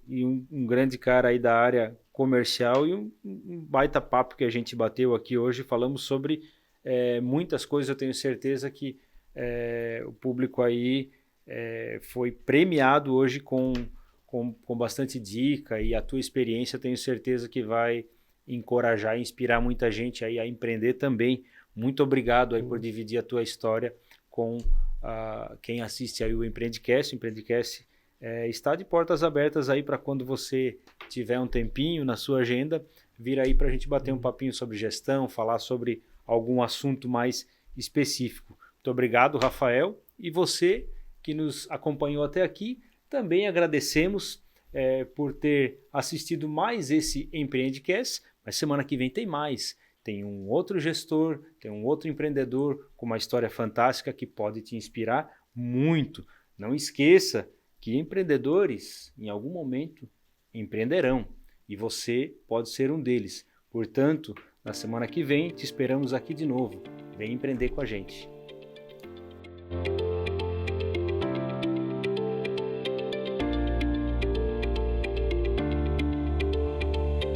E um grande cara aí da área comercial e um baita papo que a gente bateu aqui hoje. Falamos sobre muitas coisas. Eu tenho certeza que o público aí foi premiado hoje com bastante dica, e a tua experiência tenho certeza que vai encorajar e inspirar muita gente aí a empreender também. Muito obrigado aí por dividir a tua história com quem assiste aí o Empreendicast. O Empreendicast está de portas abertas aí para quando você tiver um tempinho na sua agenda, vir aí para a gente bater um papinho sobre gestão, falar sobre algum assunto mais específico. Muito obrigado, Rafael. E você que nos acompanhou até aqui, também agradecemos por ter assistido mais esse Empreendicast, mas semana que vem tem mais. Tem um outro gestor, tem um outro empreendedor com uma história fantástica que pode te inspirar muito. Não esqueça que empreendedores, em algum momento, empreenderão, e você pode ser um deles. Portanto, na semana que vem, te esperamos aqui de novo. Vem empreender com a gente.